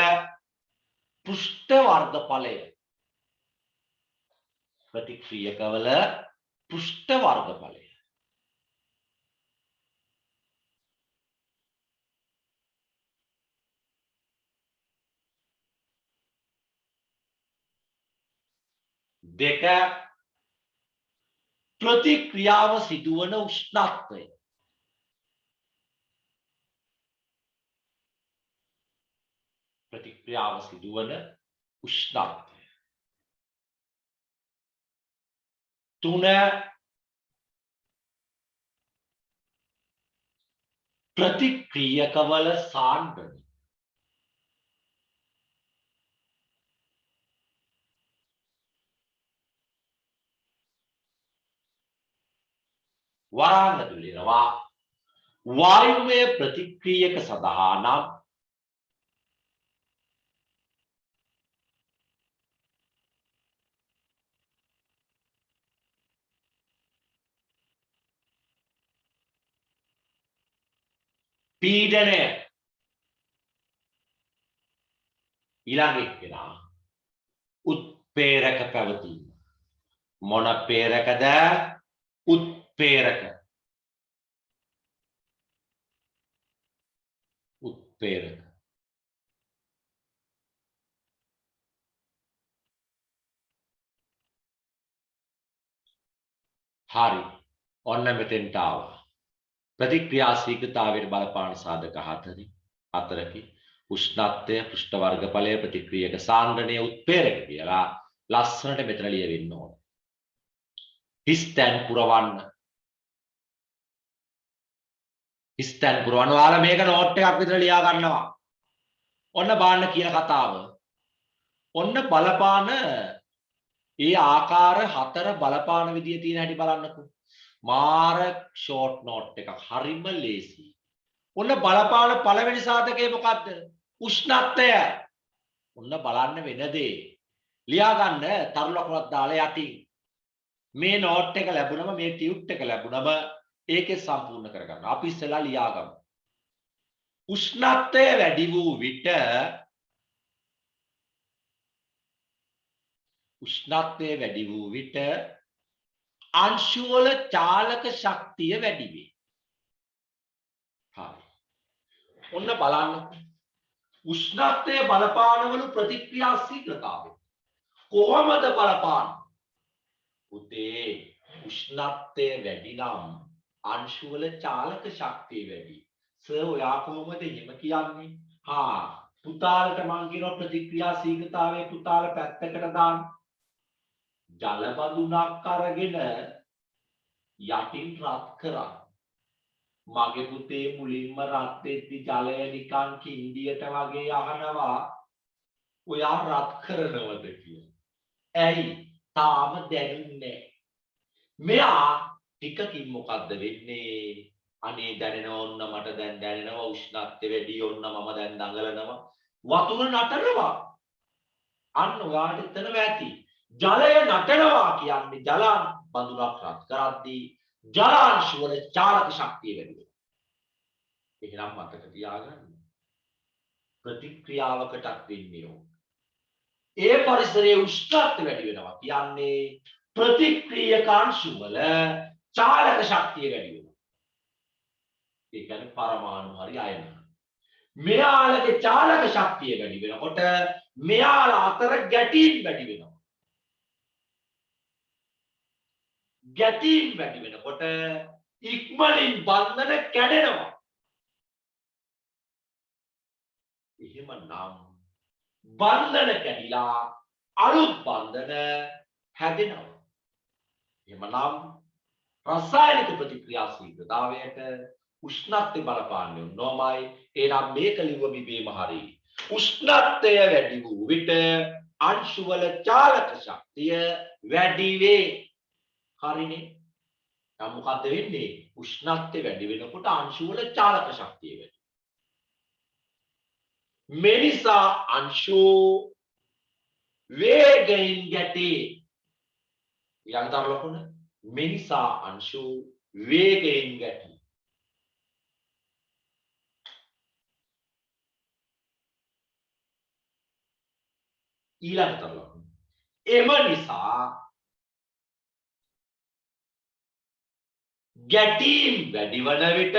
පෘෂ්ඨ වර්ගඵලය. ප්‍රතික්‍රියකවල පෘෂ්ඨ වර්ගඵලය. දෙක ප්‍රතික්‍රියාව සිදුවන උෂ්ණත්වය. ප්‍රතික්‍රියාව සිදුවන උෂ්ණත්වය. තුන ප්‍රතික්‍රියකවල සාන්ද්‍රණය. වරාංග තුලිනවා වායුමය ප්‍රතික්‍රියක සඳහා නම් පීඩනය ඊළඟ එක්කෙනා උත්ප්‍රේරක පැවතීම. මොන ප්‍රේරකද? උත්ප්‍රේරක. උත්ප්‍රේරක. හරි. ඔන්න මෙතෙන්ට ආවා. ප්‍රතික්‍රියා ශීඝ්‍රතාවයට බලපාන සාධක හතරකි. උෂ්ණත්වය, පෘෂ්ඨ වර්ගඵලය, ප්‍රතික්‍රියක සාන්ද්‍රණය, උත්ප්‍රේරක කියලා ලස්සනට මෙතන ලියවෙන්න ඕන. හිස්තැන් පුරවන්න. හිස්තැන් පුරවන්න. ඔයාලා මේක නෝට් එකක් විතර ලියා ගන්නවා. ඔන්න බාන්න කියන කතාව. ඔන්න බලපාන ඒ ආකාර හතර බලපාන විදිය තියෙන හැටි බලන්නකෝ. මාර ෂෝට් නෝට් එකක්. හරිම ලේසි. ඔන්න බලපාන පළවෙනි සාධකය මොකද්ද? උෂ්ණත්වය. ඔන්න බලන්න වෙන දේ. ලියා ගන්න තරුලකුණක් දාලා යටින්. මේ නෝට් එක ලැබුණම මේ ටියුට් එක ලැබුණම ඒකේ සම්පූර්ණ කරගන්න. අපි ඉස්සෙල්ලා ලියා ගමු. උෂ්ණත්වය වැඩි වූ විට අංශුවල චාලක ශක්තිය වැඩි වේ. හරි. ඔන්න බලන්න. උෂ්ණත්වය බලපානවලු ප්‍රතික්‍රියා ශීඝ්‍රතාවය. කොහොමද බලපාන්නේ? පුතේ උෂ්ණත්වය වැඩි නම් අංශුවල චාලක ශක්තිය වැඩි. සර් ඔයා කොහොමද එහෙම කියන්නේ? පුතාලට මං කියනවා ප්‍රතික්‍රියා ශීඝ්‍රතාවය පුතාල පැත්තකට දාන්න. ජල බඳුනක් අරගෙන යටින් රත් කරා. මගේ පුතේ මුලින්ම රත් වෙද්දි ජලය නිකන් කිඳියට වගේ අහනවා. ඔයා රත් කරනවද කියලා. ඇයි? තාම දැනුන්නේ. මෙයා ටිකකින් මොකද්ද වෙන්නේ? අනේ දැනෙනවා ඔන්න මට දැන් දැනෙනවා උෂ්ණත්වය වැඩි ඔන්න මම දැන් දඟලනවා. වතුර නටනවා. අන්න ඔයාට එතනම ඇති. ජලය නටනවා කියන්නේ ජල බඳුනක් රත් කරද්දී ජලාංශ වල චාලක ශක්තිය වැඩි වෙනවා. එහෙනම් මතක තියාගන්න. ප්‍රතික්‍රියාවකටත් වෙන්නේ ඕක. ඒ පරිසරයේ උෂ්ණත්වය වැඩි වෙනවා කියන්නේ ප්‍රතික්‍රියකාංශ වල චාලක ශක්තිය වැඩි වෙනවා. ඒ කියන්නේ පරමාණු හරි අයන. මෙයාලගේ චාලක ශක්තිය වැඩි වෙනකොට මෙයාලා අතර ගැටීම් වැඩි වෙනවා. ගැටීම් වැඩි වෙනකොට ඉක්මනින් බන්ධන කැඩෙනවා. එහෙමනම් බන්ධන කැඩිලා අලුත් බන්ධන හැදෙනවා. එහෙමනම් රසායනික ප්‍රතික්‍රියා ශීඝ්‍රතාවයට උෂ්ණත්වය බලපාන්නේ නොමයි. එනම් මේක ලිව්ව බිබේම හරි. උෂ්ණත්වය වැඩි වූ විට අංශු වල චාලක ශක්තිය වැඩි වේ. හරිනේ. දැන් මොකද්ද වෙන්නේ? උෂ්ණත්වය වැඩි වෙනකොට අංශු වල චාලක ශක්තිය වැඩි. මේ නිසා අංශු වේගයෙන් ගැටේ. ඊළඟට ලකුණ මේ නිසා අංශු වේගයෙන් ගැටේ. ඊළඟට ලකුණ එම නිසා ගැටීම් වැඩි වන විට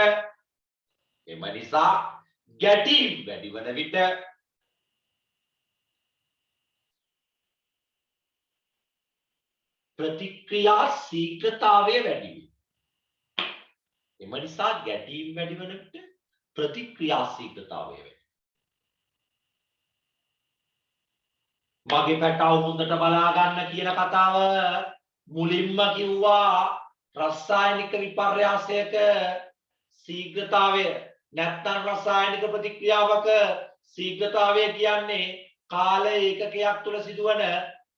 එම නිසා ගැටීම් වැඩි වන විට ප්‍රතික්‍රියා ශීඝ්‍රතාවය වැඩි වේ. එම නිසා ගැටීම් වැඩි වන විට ප්‍රතික්‍රියා ශීඝ්‍රතාවය වැඩි. මගේ පැටව හොඳට බලා ගන්න කියන කතාව මුලින්ම කිව්වා රසායනික විපර්යාසයක ශීඝ්‍රතාවය නැත්නම් රසායනික ප්‍රතික්‍රියාවක ශීඝ්‍රතාවය කියන්නේ කාල ඒකකයක් තුළ සිදුවන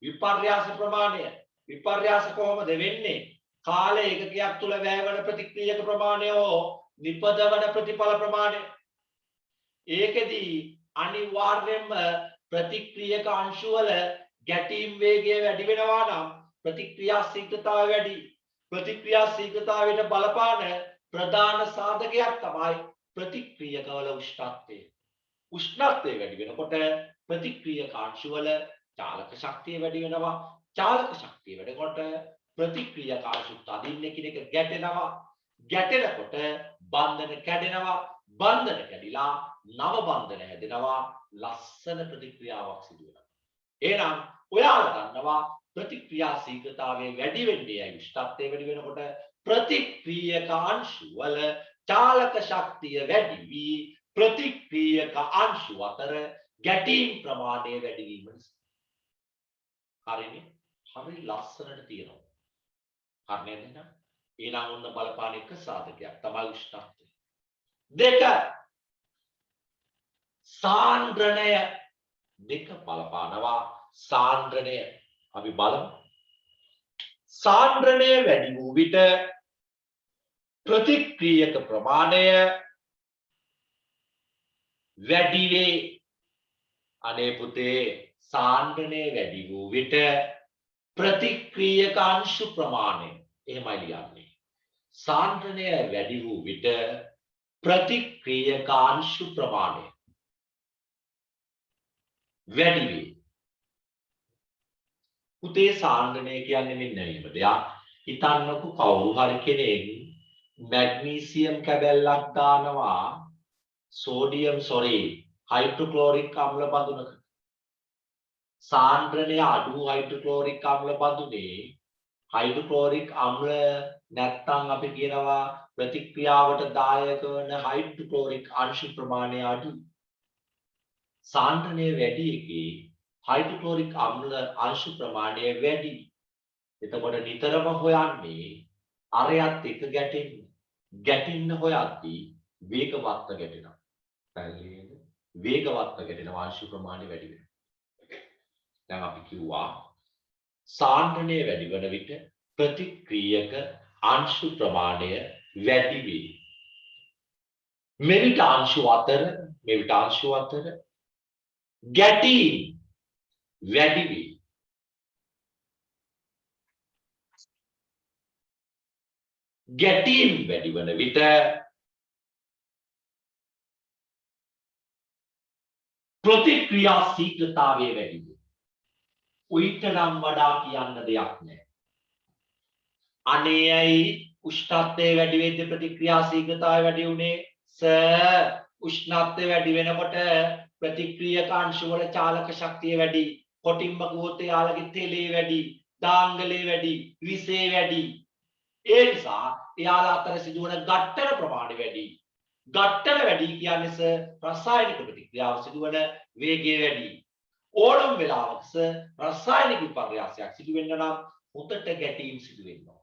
විපර්යාස ප්‍රමාණය. විපර්යාස කොහොමද වෙන්නේ? කාල ඒකකයක් තුළ වැයවන ප්‍රතික්‍රියක ප්‍රමාණය හෝ නිපදවන ප්‍රතිඵල ප්‍රමාණය. ඒකෙදී අනිවාර්යයෙන්ම ප්‍රතික්‍රියක අංශු වල ගැටීම් වේගය වැඩි වෙනවා නම් ප්‍රතික්‍රියා ශීඝ්‍රතාවය වැඩි. ප්‍රතික්‍රියා ශීඝ්‍රතාවයට බලපාන ප්‍රධාන සාධකයක් තමයි ප්‍රතික්‍රියකවල උෂ්ණත්වය. උෂ්ණත්වය වැඩි වෙනකොට ප්‍රතික්‍රියක අංශු වල චාලක ශක්තිය වැඩි වෙනවා. චාලක ශක්තිය වැඩිකොට ප්‍රතික්‍රියක අංශු තදින් එකිනෙක ගැටෙනවා. ගැටෙනකොට බන්ධන කැඩෙනවා. බන්ධන කැඩිලා නව බන්ධන හැදෙනවා. ලස්සන ප්‍රතික්‍රියාවක් සිදු වෙනවා. එහෙනම් ඔයාලා දන්නවා ප්‍රතික්‍රියා ශීඝ්‍රතාවය වැඩි වෙන්නේ ඇයි? උෂ්ණත්වය වැඩි වෙනකොට ප්‍රතික්‍රියක අංශු වල චාලක ශක්තිය වැඩි වී ප්‍රතික්‍රියක අංශු අතර ගැටීම් ප්‍රමාණය වැඩි වීම නිසා. හරිනේ? හරි ලස්සනට තියෙනවා. හරිනේ නේද? ඊළඟ ඔන්න බලපාන එක සාධකයක් තමයි උෂ්ණත්වය. දෙක සාන්ද්‍රණය දෙක බලපානවා. සාන්ද්‍රණය අපි බලමු. සාන්ද්‍රණය වැඩි වූ විට ප්‍රතික්‍රියක ප්‍රමාණය වැඩි වේ. අනේ පුතේ සාන්ද්‍රණය වැඩි වූ විට ප්‍රතික්‍රියක අංශු ප්‍රමාණය එහෙමයි ලියන්නේ. සාන්ද්‍රණය වැඩි වූ විට ප්‍රතික්‍රියක අංශු ප්‍රමාණය වැඩි වේ. පුතේ සාන්ද්‍රණය කියන්නේ මෙන්න මේක දෙයක්. හිතන්නකෝ කවුරු හරි කෙනෙක් මැග්නීසියම් කැබැල්ලක් දානවා හයිඩ්‍රොක්ලෝරික් අම්ල බඳුනක. සාන්ද්‍රණය අඩු හයිඩ්‍රොක්ලෝරික් අම්ල බඳුනේ හයිඩ්‍රොක්ලෝරික් අම්ල නැත්තම් අපි කියනවා ප්‍රතික්‍රියාවට දායක වන හයිඩ්‍රොක්ලෝරික් අංශු ප්‍රමාණය අඩු. සාන්ද්‍රණය වැඩි එකේ හයිඩ්‍රොක්ලෝරික් අම්ල අංශු ප්‍රමාණය වැඩි. එතකොට නිතරම හොයන්නේ අරයත් එක ගැටෙන්න හොයද්දී වේගවත්ව ගැටෙනවා. පැහැදිලිද? වේගවත්ව ගැටෙන අංශු ප්‍රමාණය වැඩි වෙනවා. දැන් අපි කිව්වා සාන්ද්‍රණය වැඩි වන විට ප්‍රතික්‍රියක අංශු ප්‍රමාණය වැඩි වේ. මෙවිට අංශු අතර ගැටීම් වැඩි වේ. ගැටීම් වැඩි වන විට ප්‍රතික්‍රියා ශීඝ්‍රතාවය වැඩි වේ. උයිටනම් වඩා කියන්න දෙයක් නැහැ. අනේ ඇයි උෂ්ණත්වය වැඩි වෙද්දී ප්‍රතික්‍රියා ශීඝ්‍රතාවය වැඩි උනේ? සර් උෂ්ණත්වය වැඩි වෙනකොට ප්‍රතික්‍රියක අංශු වල චාලක ශක්තිය වැඩි. කොටින්ම ගුවොත් යාලගේ තෙලේ වැඩි, දාංගලේ වැඩි, විසේ වැඩි. ඒ නිසා එයාලා අතර සිදුවන ඝට්ටන ප්‍රමාණය වැඩි. ඝට්ටන වැඩි කියන්නේ සර් රසායනික ප්‍රතික්‍රියාව සිදුවන වේගය වැඩි. ඕනම වෙලාවක සර් රසායනික විපර්යාසයක් සිදු වෙන්න නම් හොතට ගැටීම් සිදු වෙනවා.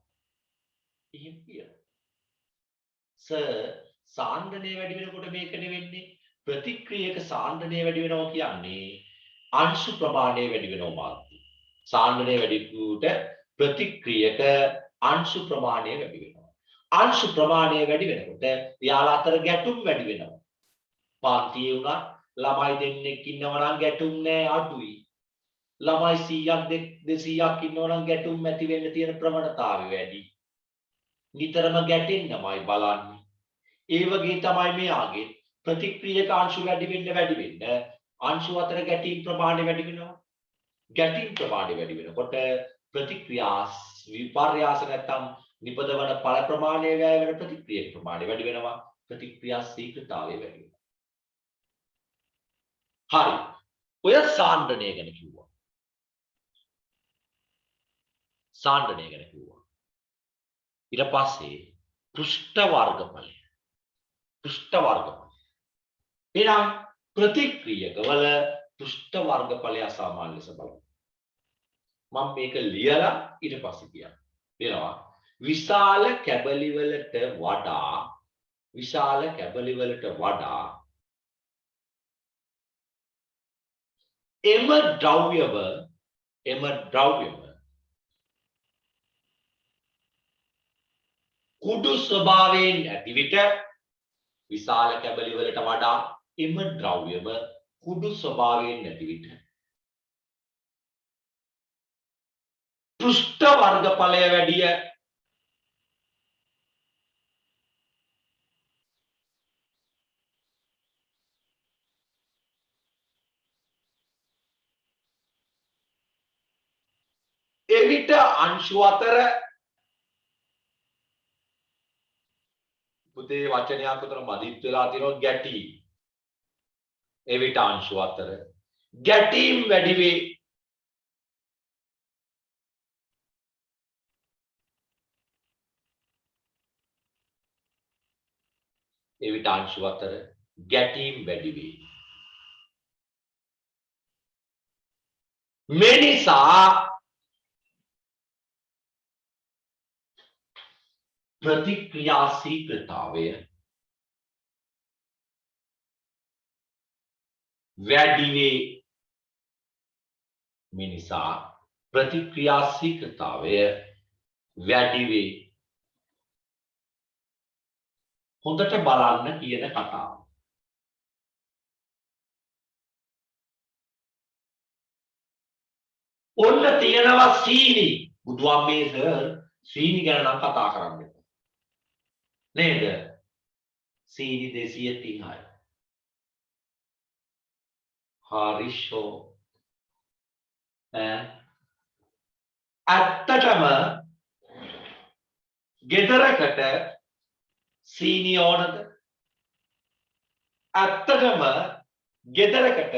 එහෙම කියනවා. සර් සාන්ද්‍රණය වැඩි වෙනකොට මේකනේ වෙන්නේ. ප්‍රතික්‍රියක සාන්ද්‍රණය වැඩි වෙනවා කියන්නේ අංශු ප්‍රමාණය වැඩි වෙනවා මාත්‍රි. සාන්ද්‍රණය වැඩි වුට ප්‍රතික්‍රියක අංශු ප්‍රමාණය වැඩි වෙනවා. අංශු ප්‍රමාණය වැඩි වෙනකොට යාලා අතර ගැටුම් වැඩි වෙනවා. පාන්තියේ උනා ළමයි දෙන්නෙක් ඉන්නවා නම් ගැටුම් නෑ අඩුයි. ළමයි 100ක් 200ක් ඉන්නවා නම් ගැටුම් ඇති වෙන්න තියෙන ප්‍රවණතාවය වැඩි. නිතරම ගැටෙන්නමයි බලන්නේ. ඒ වගේ තමයි මෙයාගේ ප්‍රතික්‍රියක අංශු වැඩි වෙන්න අංශු අතර ගැටීම් ප්‍රමාණය වැඩි වෙනවා. ගැටීම් ප්‍රමාණය වැඩි වෙනකොට ප්‍රතික්‍රියා විපර්යාස නැත්නම් නිපදවන ඵල ප්‍රමාණය වැය වෙන ප්‍රතික්‍රියක ප්‍රමාණය වැඩි වෙනවා. ප්‍රතික්‍රියා ශීඝ්‍රතාවය වැඩි වෙනවා. හරි. ඔය සාන්ද්‍රණය ගැන කිව්වා. සාන්ද්‍රණය ගැන කිව්වා. ඊට පස්සේ පෘෂ්ඨ වර්ගඵලය. පෘෂ්ඨ වර්ගඵලය. එහෙනම් ප්‍රතික්‍රියකවල පෘෂ්ඨ වර්ගඵලය අසාමාන්‍ය ලෙස බලමු. මම මේක ලියලා ඊට පස්සේ කියන්න. වෙනවා. විශාල කැබලි වලට වඩා එම ද්‍රව්‍යව කුඩු ස්වභාවයෙන් ඇති විට විශාල කැබලි වලට වඩා එම ද්‍රව්‍යව කුඩු ස්වභාවයෙන් ඇති විට පෘෂ්ඨ වර්ගඵලය වැඩිය. එවිට අංශු අතර පුතේ වචනයක් උතර මදිත් වෙලා තියෙනවා ගැටීම්. එවිට අංශු අතර ගැටීම් වැඩි වේ. එවිට අංශු අතර ගැටීම් වැඩි වේ. මේ නිසා ප්‍රතික්‍රියා ශීඝ්‍රතාවය වැඩි වේ. මේ නිසා ප්‍රතික්‍රියා ශීඝ්‍රතාවය වැඩි වේ. හොඳට බලන්න කියන කතාව. ඔන්න තියෙනවා සීනි. බුදුහාමේ සර් සීනි ගැන නම් කතා කරන්නේ නේද? සීනි 230යි. හරිෂෝ. ඇත්තටම ගෙදරකට සීනි ඕනද? ඇත්තටම ගෙදරකට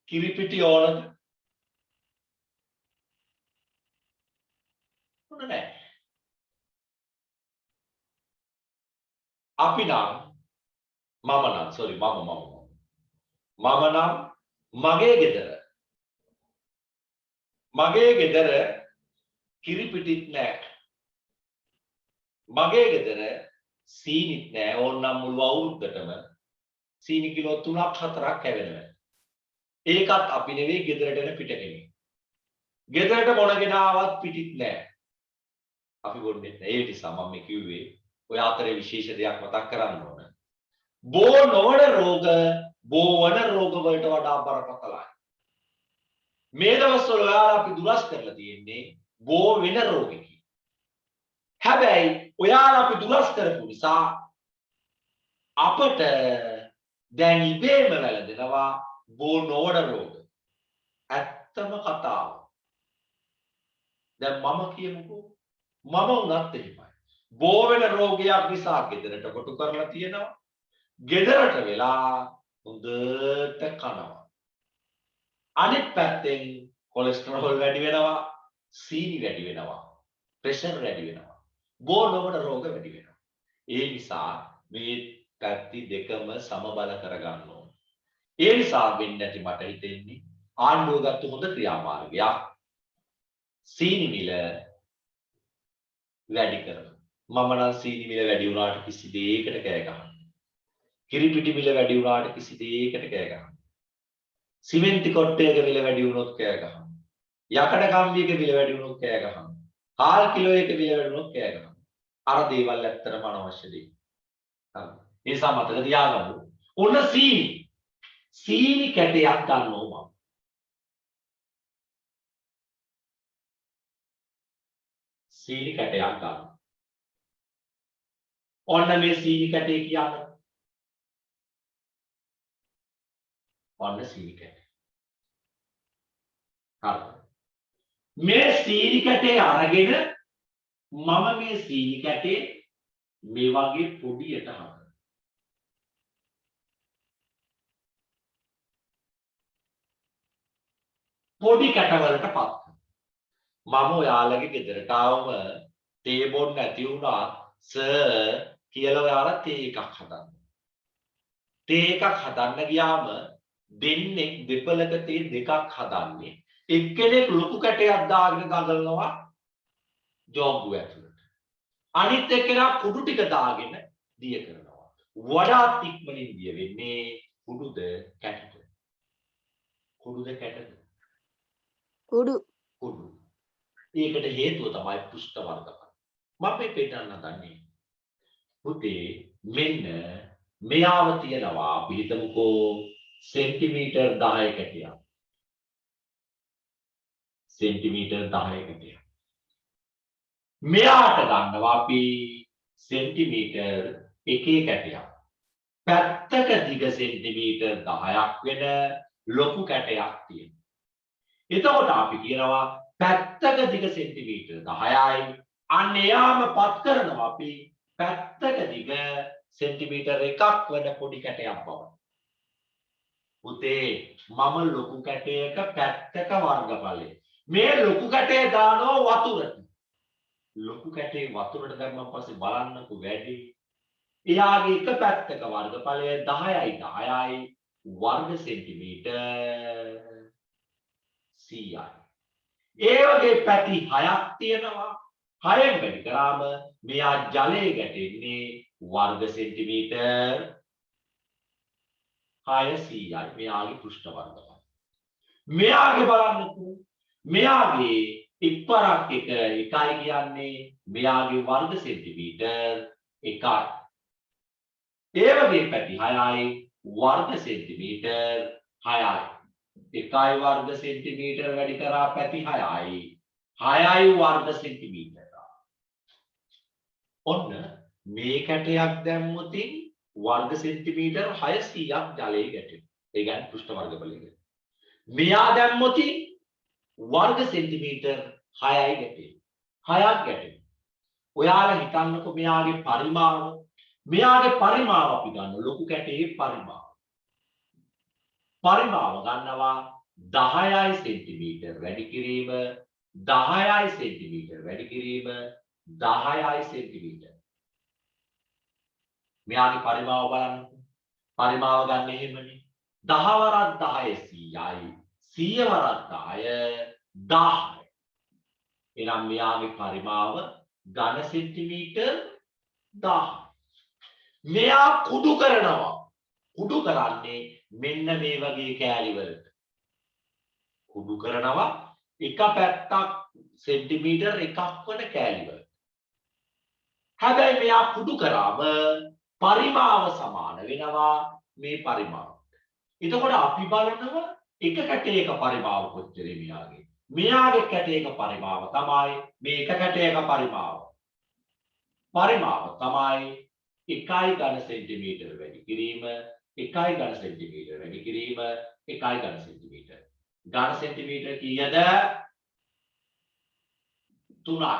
කිරිපිටි ඕනද? ඕන නැහැ. අපි නම් මම නම් මගේ ගෙදර කිරිපිටිත් නැහැ. මගේ ගෙදර සීනිත් නැහැ. ඕනනම් මුළු අවුරුද්දටම සීනි කිලෝ 3ක් 4ක් කැවෙනවා. ඒකත් අපි නෙවෙයි ගෙදරට එන පිටකෙනෙක්. ගෙදරට මොන ගෙනාවත් පිටිත් නැහැ. අපි බොන්නේ නැහැ. ඒ නිසා මම මේ කිව්වේ ඔය අතරේ විශේෂ දෙයක් මතක් කරන්න ඕන. බෝ නොවන රෝග බෝ වන රෝග වලට වඩා බරපතලයි. මේ දවස්වල ඔයාලා අපි දුරස් කරලා තියෙන්නේ බෝ වෙන රෝගෙකින්. හැබැයි ඔයාලා අපි දුරස් කරපු නිසා අපට දැන් ඉබේම වැළඳෙනවා බෝ නොවන රෝග. ඇත්තම කතාව. දැන් මම කියමුකෝ මම උනත් එහෙමයි. බෝ වෙන රෝගයක් නිසා ගෙදරට කොටු කරලා තියෙනවා. ගෙදරට වෙලා හොඳට කනවා. අනිත් පැත්තෙන් කොලෙස්ටරෝල් වැඩි වෙනවා, සීනි වැඩි වෙනවා, ප්‍රෙෂර් වැඩි වෙනවා. බෝ නොවන රෝග වැඩි වෙනවා. ඒ නිසා මේ පැති දෙකම සමබල කරගන්න ඕන. ඒ නිසා වෙන්නේ නැති මට හිතෙන්නේ ආණ්ඩුව ගත්ත හොඳ ක්‍රියාමාර්ගයක් සීනි මිල වැඩි කරනවා. මම නම් සීනි මිල වැඩි වුණාට කිසි දෙයකට කෑ ගහන්නේ. කිරිපිටි මිල වැඩි වුණාට කිසි දෙයකට කෑ ගහනවා. සිමෙන්ති කොට්ටයක මිල වැඩි වුණොත් කෑ ගහනවා. යකඩ කම්බියක මිල වැඩි වුණොත් කෑ ගහනවා. කාල් කිලෝ එක මිල වැඩි වුණොත් කෑ ගහනවා. අර දේවල් ඇත්තටම අනවශ්‍ය දේ. හරි. ඒ නිසා මතක තියාගන්න. ඔන්න සීනි කැටයක් ගන්නවා මම. සීනි කැටයක් ගන්නවා. ඔන්න මේ සීනි කැටේ කියන්නේ. ඔන්න සීනි කැටේ. හරි. මේ සීනි කැටේ අරගෙන මම මේ සීනි කැටේ මේ වගේ පොඩියට හදනවා. පොඩි කැටවලට පත් කරනවා. මම ඔයාලගේ ගෙදරට ආවම තේ බොන්න නැති වුණා සර් කියලා ඔයාලා තේ එකක් හදන්න. තේ එකක් හදන්න ගියාම දෙන්නේ දෙපළක තේ දෙකක් හදන්නේ. එක්කෙනෙක් ලොකු කැටයක් දාගෙන දඟලනවා ජෝග්ගුව ඇතුළට. අනිත් එක්කෙනා කුඩු ටික දාගෙන දිය කරනවා. වඩාත් ඉක්මනින් දිය වෙන්නේ කුඩුද කැටද? කුඩුද කැටද? කුඩු. කුඩු. ඒකට හේතුව තමයි පෘෂ්ඨ වර්ගඵල. මම මේ පෙන්නන්න හදන්නේ. පුතේ මෙන්න මෙයාව තියනවා අපි හිතමුකෝ සෙන්ටිමීටර් 10 කැටයක්. සෙන්ටිමීටර් 10 කැටයක්. මෙයාට ගන්නවා අපි සෙන්ටිමීටර් 1 කැටයක්. පැත්තක දිග සෙන්ටිමීටර් 10ක් වෙන ලොකු කැටයක් තියෙනවා. එතකොට අපි කියනවා පැත්තක දිග සෙන්ටිමීටර් 10යි. අන්න එයාම පත් කරනවා අපි පැත්තක දිග සෙන්ටිමීටර් 1ක් වෙන පොඩි කැටයක් බව. පුතේ මම ලොකු කැටයක පැත්තක වර්ගඵලය. මේ ලොකු කැටේ දානවා වතුරට. ලොකු කැටේ වතුරට දැම්මම පස්සේ බලන්නකෝ වැඩි. එයාගේ එක පැත්තක වර්ගඵලය 10යි 10යි වර්ග සෙන්ටිමීටර් 100යි. ඒ වගේ පැති 6ක් තියෙනවා. 6ෙන් වැඩි කරාම මෙයා ජලයේ ගැටෙන්නේ වර්ග සෙන්ටිමීටර් 600යි. මෙයාගේ පෘෂ්ඨ වර්ගඵල. මෙයාගේ බලන්නකෝ. මෙයාගේ ඉක්පරක් එක 1යි කියන්නේ මෙයාගේ වර්ග සෙන්ටිමීටර් 1යි. ඒ වගේ පැති 6යි වර්ග සෙන්ටිමීටර් 6යි. 1යි වර්ග සෙන්ටිමීටර් වැඩි කරා පැති 6යි. 6යි වර්ග සෙන්ටිමීටර. ඔන්න මේ කැටයක් දැම්මොත් වර්ග සෙන්ටිමීටර් 600ක් ජලයේ ගැටෙනවා. ඒ කියන්නේ පෘෂ්ඨ වර්ගඵලය. මෙයා දැම්මොත් වර්ග සෙන්ටිමීටර් 6යි ගැටෙනවා. 6ක් ගැටෙනවා. ඔයාලා හිතන්නකෝ මෙයාගේ පරිමාව. මෙයාගේ පරිමාව අපි ගන්න ලොකු කැටේ පරිමාව. පරිමාව ගන්නවා 10යි සෙන්ටිමීටර් වැඩි කිරීම 10යි සෙන්ටිමීටර් වැඩි කිරීම 10යි සෙන්ටිමීටර්. මෙයාගේ පරිමාව බලන්නකෝ. පරිමාව ගන්න එහෙමනේ. 10 වරක් 10 100යි. 100 වරක් 10 1000යි. එනම් මෙයාගේ පරිමාව ඝන සෙන්ටිමීටර් 1000. මෙයා කුඩු කරනවා. කුඩු කරන්නේ මෙන්න මේ වගේ කෑලි වලට. කුඩු කරනවා එක පැත්තක් සෙන්ටිමීටර් 1ක් වන කෑලි වලට. හැබැයි මෙයා කුඩු කරාම පරිමාව සමාන වෙනවා මේ පරිමාවට. එතකොට අපි බලනවා එක කැටයක පරිමාව කොච්චරද මෙයාගේ. මෙයාගේ කැටයක පරිමාව තමයි මේ එක කැටයක පරිමාව. පරිමාව තමයි 1යි ඝන සෙන්ටිමීටර වැඩි කිරීම 1යි ඝන සෙන්ටිමීටර වැඩි කිරීම 1යි ඝන සෙන්ටිමීටර. ඝන සෙන්ටිමීටර කීයද? 3යි.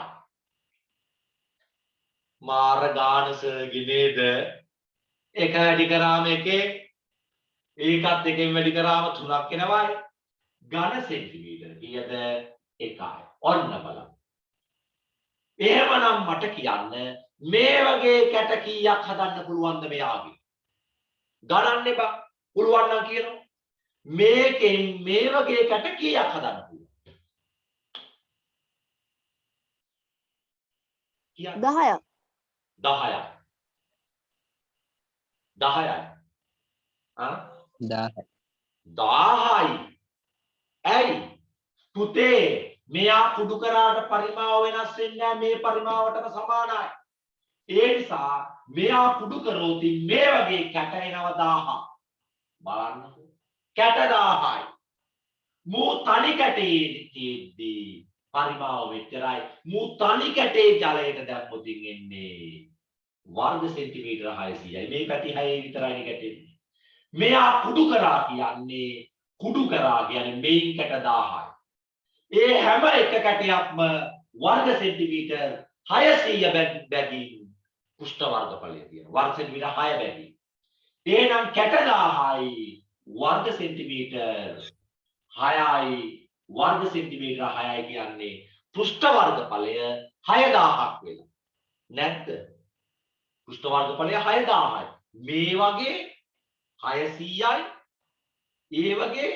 මාර ගානසගේ නේද? එක වැඩි කරාම එකේ ඒකත් එකෙන් වැඩි කරාම 3ක් එනවායි. ඝන සෙන්ටිමීටර කීයද? 1යි. ඔන්න බලන්න. එහෙමනම් මට කියන්න මේ වගේ කැට කීයක් හදන්න පුළුවන්ද මෙයාගේ? ගණන් එපා. පුළුවන් නම් කියනවා. මේකෙන් මේ වගේ කැට කීයක් හදන්න පුළුවන්? 10ක්. 10යි. 10යි. 10යි. ඇයි? පුතේ මෙයා කුඩු කරාට පරිමාව වෙනස් වෙන්නේ නැහැ මේ පරිමාවටම සමානයි. ඒ නිසා මෙයා කුඩු කරොත් මේ වගේ කැට එනවා 1000. බලන්නකෝ. කැට 1000යි. මූ තනි කැටේදී පරිමාව මෙච්චරයි. මූ තනි කැටේ ජලයට දැම්මොත් එන්නේ වර්ග සෙන්ටිමීටර 600යි. මේ පැති 6 විතරයි කැටේ. මෙයා කුඩු කරා කියන්නේ මේන් කැට 1000යි. ඒ හැම එක කැටයක්ම වර්ග සෙන්ටිමීටර් 600 බැගින් පුෂ්ඨ වර්ගඵලය තියෙනවා. වර්ග සෙන්ටිමීටර් 6 බැගින්. එහෙනම් කැට 1000යි වර්ග සෙන්ටිමීටර් 6යි වර්ග සෙන්ටිමීටර 6යි කියන්නේ පෘෂ්ඨ වර්ගඵලය 6000ක් වෙනවා. නැත්ද? පෘෂ්ඨ වර්ගඵලය 6000යි. මේ වගේ 600යි ඒ වගේ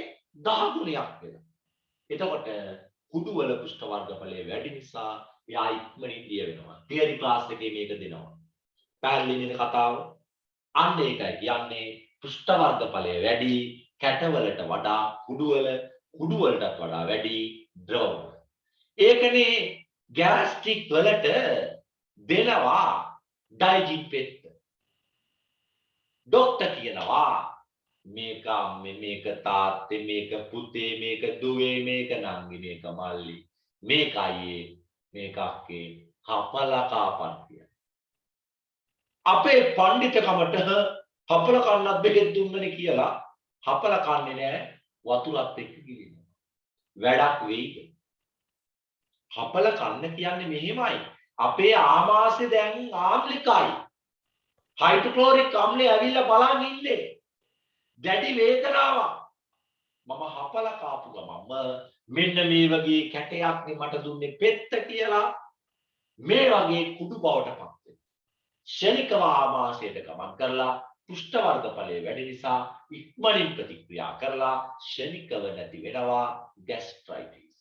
10 ගුණයක් වෙනවා. එතකොට කුඩු වල පෘෂ්ඨ වර්ගඵලය වැඩි නිසා එයා ඉක්මනින් දිය වෙනවා. තියරි ක්ලාස් එකේ මේක දෙනවා. පැහැදිලි නේද කතාව? අන්න ඒකයි කියන්නේ පෘෂ්ඨ වර්ගඵලය වැඩි කැටවලට වඩා කුඩු වලටත් වඩා වැඩි ද්‍රව වල. ඒකනේ ගෑස්ට්‍රික් වලට දෙනවා ඩයිජින් පෙත්ත. ડોක්ටර් කියනවා මේක අම්මේ මේක තාත්තේ මේක පුතේ මේක දුවේ මේක නංගි මේක මල්ලි මේක අයියේ මේක අක්කේ හපලා කාපන් කියලා. අපේ පඬිතුකමට හපල කන්නත් බෙහෙත් දුන්නනේ කියලා හපල කන්නේ නැහැ වතුරත් එක්ක ගිලිනවා. වැඩක් වෙයිද? හපල කන්න කියන්නේ මෙහෙමයි. අපේ ආමාශය දැන් ආම්ලිකයි. හයිඩ්‍රොක්ලෝරික් අම්ලය ඇවිල්ලා බලන් ඉන්නේ. දැඩි වේදනාවක්. මම හපල කාපු ගමම මෙන්න මේ වගේ කැටයක් නේ මට දුන්නේ පෙත්ත කියලා මේ වගේ කුඩු බවට පත් වෙනවා. ශනිකව ආමාශයට ගමන් කරලා පෘෂ්ඨ වර්ගඵලය වැඩි නිසා ඉක්මනින් ප්‍රතික්‍රියා කරලා ශනිකව නැති වෙනවා ગેස්ට්‍රයිටිස්.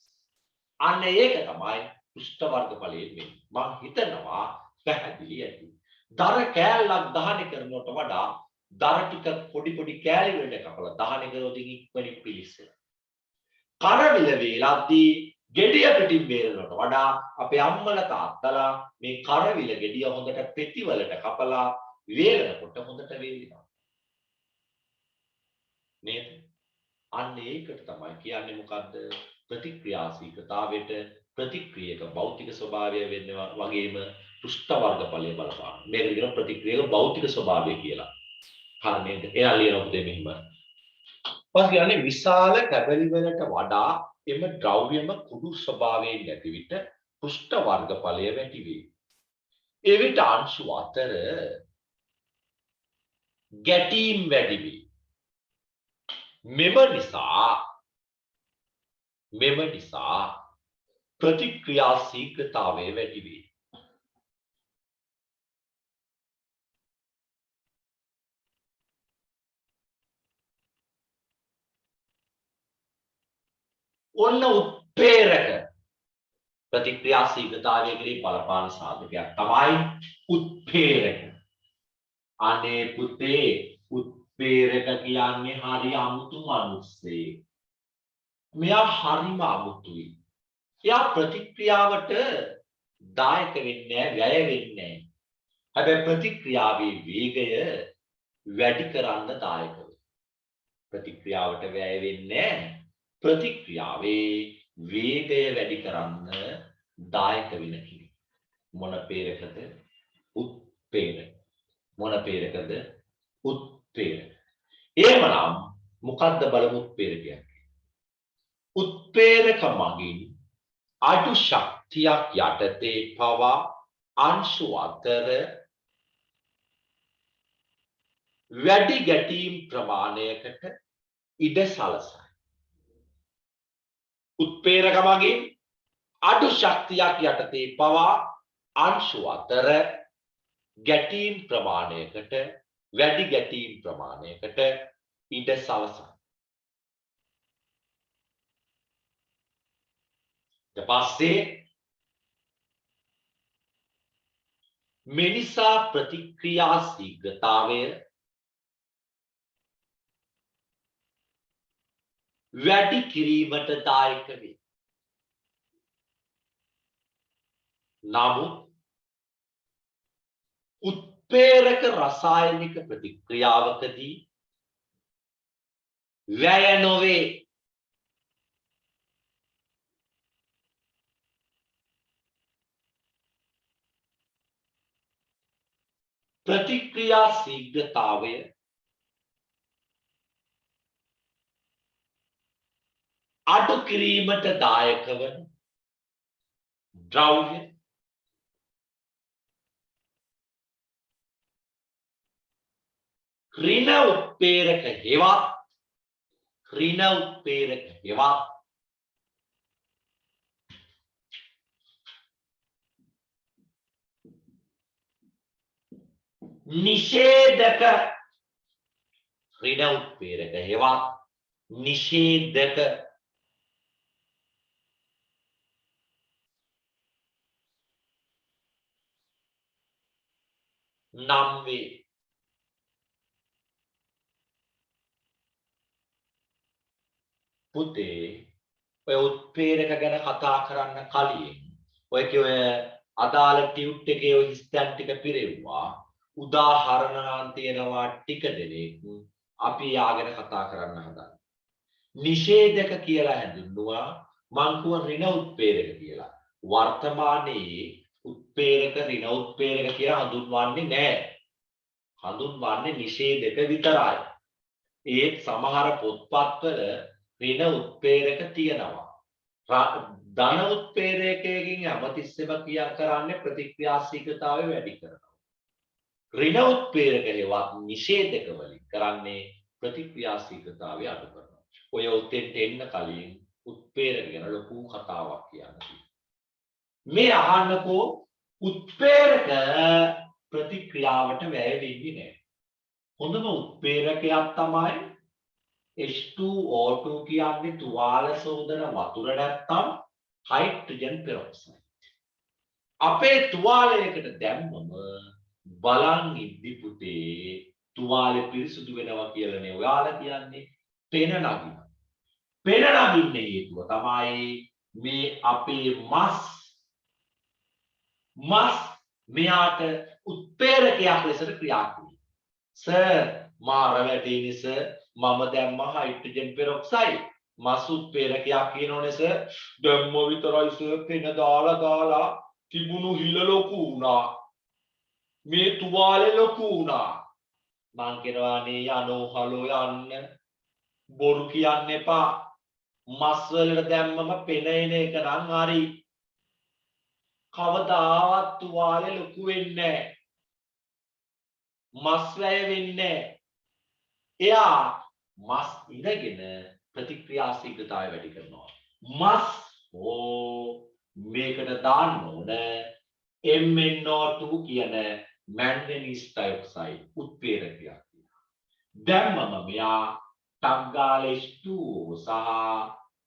අන්න ඒක තමයි පෘෂ්ඨ වර්ගඵලයෙන් වෙන්නේ. මම හිතනවා පැහැදිලි ඇති. දර කෑල්ලක් දහනය කරනවට වඩා දර ටික පොඩි පොඩි කෑලි වලට කපලා දහනය කරොත් ඉක්මනින් පිලිස්සෙනවා. කරවිල වේලද්දී ගෙඩිය පිටින් බේරනවට වඩා අපේ අම්මලා තාත්තලා මේ කරවිල ගෙඩිය හොඳට පෙති වලට කපලා වේලනකොට හොඳට වේලිනවා. නේද? අන්න ඒකට තමයි කියන්නේ මොකද්ද? ප්‍රතික්‍රියාශීලතාවයට ප්‍රතික්‍රියක භෞතික ස්වභාවය වෙනවා වගේම පෘෂ්ඨ වර්ගඵලය බලපාන. මේක කියන ප්‍රතික්‍රියක භෞතික ස්වභාවය කියලා. හරි නේද? එයා ලියනවා දෙමෙහිම. පස් කියන්නේ විශාල කැබලි වලට වඩා එම ද්‍රව්‍යම කුඩු ස්වභාවයෙන් නැති විට පෘෂ්ඨ වර්ගඵලය වැඩි වේ. ඒ විට අංශු අතර ගැටීම් වැඩි වේ. මෙම නිසා ප්‍රතික්‍රියා ශීඝ්‍රතාවය වැඩි වේ. ඔන්න උත්ප්‍රේරක ප්‍රතික්‍රියා ශීඝ්‍රතාවය කෙරෙහි බලපාන සාධකයක් තමයි උත්ප්‍රේරක. අනේ පුතේ උත්ප්‍රේරක කියන්නේ හරි අමුතු මිනිස්සෙක්. මෙයා හරිම අමුතුයි. එයා ප්‍රතික්‍රියාවට දායක වෙන්නේ නැහැ, වැය වෙන්නේ නැහැ. හැබැයි ප්‍රතික්‍රියාවේ වේගය වැඩි කරන්න දායක වෙනවා. ප්‍රතික්‍රියාවට වැය වෙන්නේ නැහැ. ප්‍රතික්‍රියාවේ වේගය වැඩි කරන්න දායක වෙන කෙනෙක්. මොන පේරකද? උත්ප්‍රේරක. මොන පේරකද? උත්ප්‍රේරක. එහෙමනම් මොකද්ද බලමු උත්ප්‍රේරකයක්? උත්ප්‍රේරක මගින් අඩු ශක්තියක් යටතේ පවා අංශු අතර වැඩි ගැටීම් ප්‍රමාණයකට ඉඩ සලසයි. උත්ප්‍රේරක මගින් අඩු ශක්තියක් යටතේ පවා අංශු අතර ගැටීම් ප්‍රමාණයකට වැඩි ගැටීම් ප්‍රමාණයකට ඉඩ සලසයි. ඊට පස්සේ මෙනිසා ප්‍රතික්‍රියා ශීඝ්‍රතාවය වැඩි කිරීමට දායක වේ. නමුත් උත්ප්‍රේරක රසායනික ප්‍රතික්‍රියාවකදී වැය නොවේ. ප්‍රතික්‍රියා ශීඝ්‍රතාවය අඩු කිරීමට දායක වන ද්‍රව්‍ය ඍණ උත්ප්‍රේරක හෙවත් නිෂේධක ඍණ උත්ප්‍රේරක හෙවත් නිෂේධක නම් වේ. පුතේ ඔය උත්ප්‍රේරක ගැන කතා කරන්න කලින් ඔය අදාළ ටියුට් එකේ ඔය හිස්තැන් ටික පිරෙව්වා. උදාහරණ නම් තියෙනවා ටික දෙනෙක් අපි යාගෙන කතා කරන්න හදන්නේ. නිෂේධක කියලා හැඳින්වුවා මං කියව ඍණ උත්ප්‍රේරක කියලා. වර්තමානයේ උත්ප්‍රේරක ඍණ උත්ප්‍රේරක කියලා හඳුන්වන්නේ නැහැ. හඳුන්වන්නේ නිෂේධක විතරයි. ඒත් සමහර පොත්පත්වල ඍණ උත්ප්‍රේරක තියෙනවා. ධන උත්ප්‍රේරකයෙන් හැමතිස්සෙම කියා කරන්නේ ප්‍රතික්‍රියා ශීඝ්‍රතාවය වැඩි කරනවා. ඍණ උත්ප්‍රේරක හේවත් නිෂේධක වලින් කරන්නේ ප්‍රතික්‍රියා ශීඝ්‍රතාවය අඩු කරනවා. ඔය උත්ෙන්ට එන්න කලින් උත්ප්‍රේරක ගැන ලොකු කතාවක් කියන්න තියෙනවා. මේ අහන්නකෝ උත්ප්‍රේරක ප්‍රතික්‍රියාවට වැය වෙන්නේ නැහැ. හොඳම උත්ප්‍රේරකයක් තමයි H2O2 කියන්නේ තුවාල සෝදන වතුර නැත්තම් හයිඩ්‍රජන් පෙරොක්සයිඩ්. අපේ තුවාලයකට දැම්මම බලන් ඉද්දි පුතේ තුවාලේ පිරිසුදු වෙනවා කියලානේ ඔයාලා කියන්නේ. පෙන නගිනවා. පෙන නගින්නේ හේතුව තමයි මේ අපේ මස් මෙයාට උත්ප්‍රේරකයක් ලෙසට ක්‍රියාත්මක වෙනවා. සර් මාර වැඩේනේ සර් මම දැම්ම හයිඩ්‍රජන් පෙරොක්සයිඩ් මස් උත්ප්‍රේරකයක් කියනෝනේ සර් දැම්ම විතරයි සර් පෙන දාලා තිබුණු හිල ලොකු වුණා. මේ තුවාලේ ලොකු වුණා. මං කියනවා නේ යනෝ හලෝ යන්න බොරු කියන්න එපා. මස් වලට දැම්මම පෙන එන එක නම් හරි. කවදාවත් තුවාලේ ලොකු වෙන්නේ නැහැ. මස් වැය වෙන්නේ නැහැ. එයා මස් ඉඳගෙන ප්‍රතික්‍රියා ශීඝ්‍රතාවය වැඩි කරනවා. මස් මේකට දාන්න ඕන MnO2 කියන මැන්ගනීස් ඩයොක්සයිඩ් උත්ප්‍රේරකයක්. දැම්මම මෙයා ටග්ගාල H2O සහ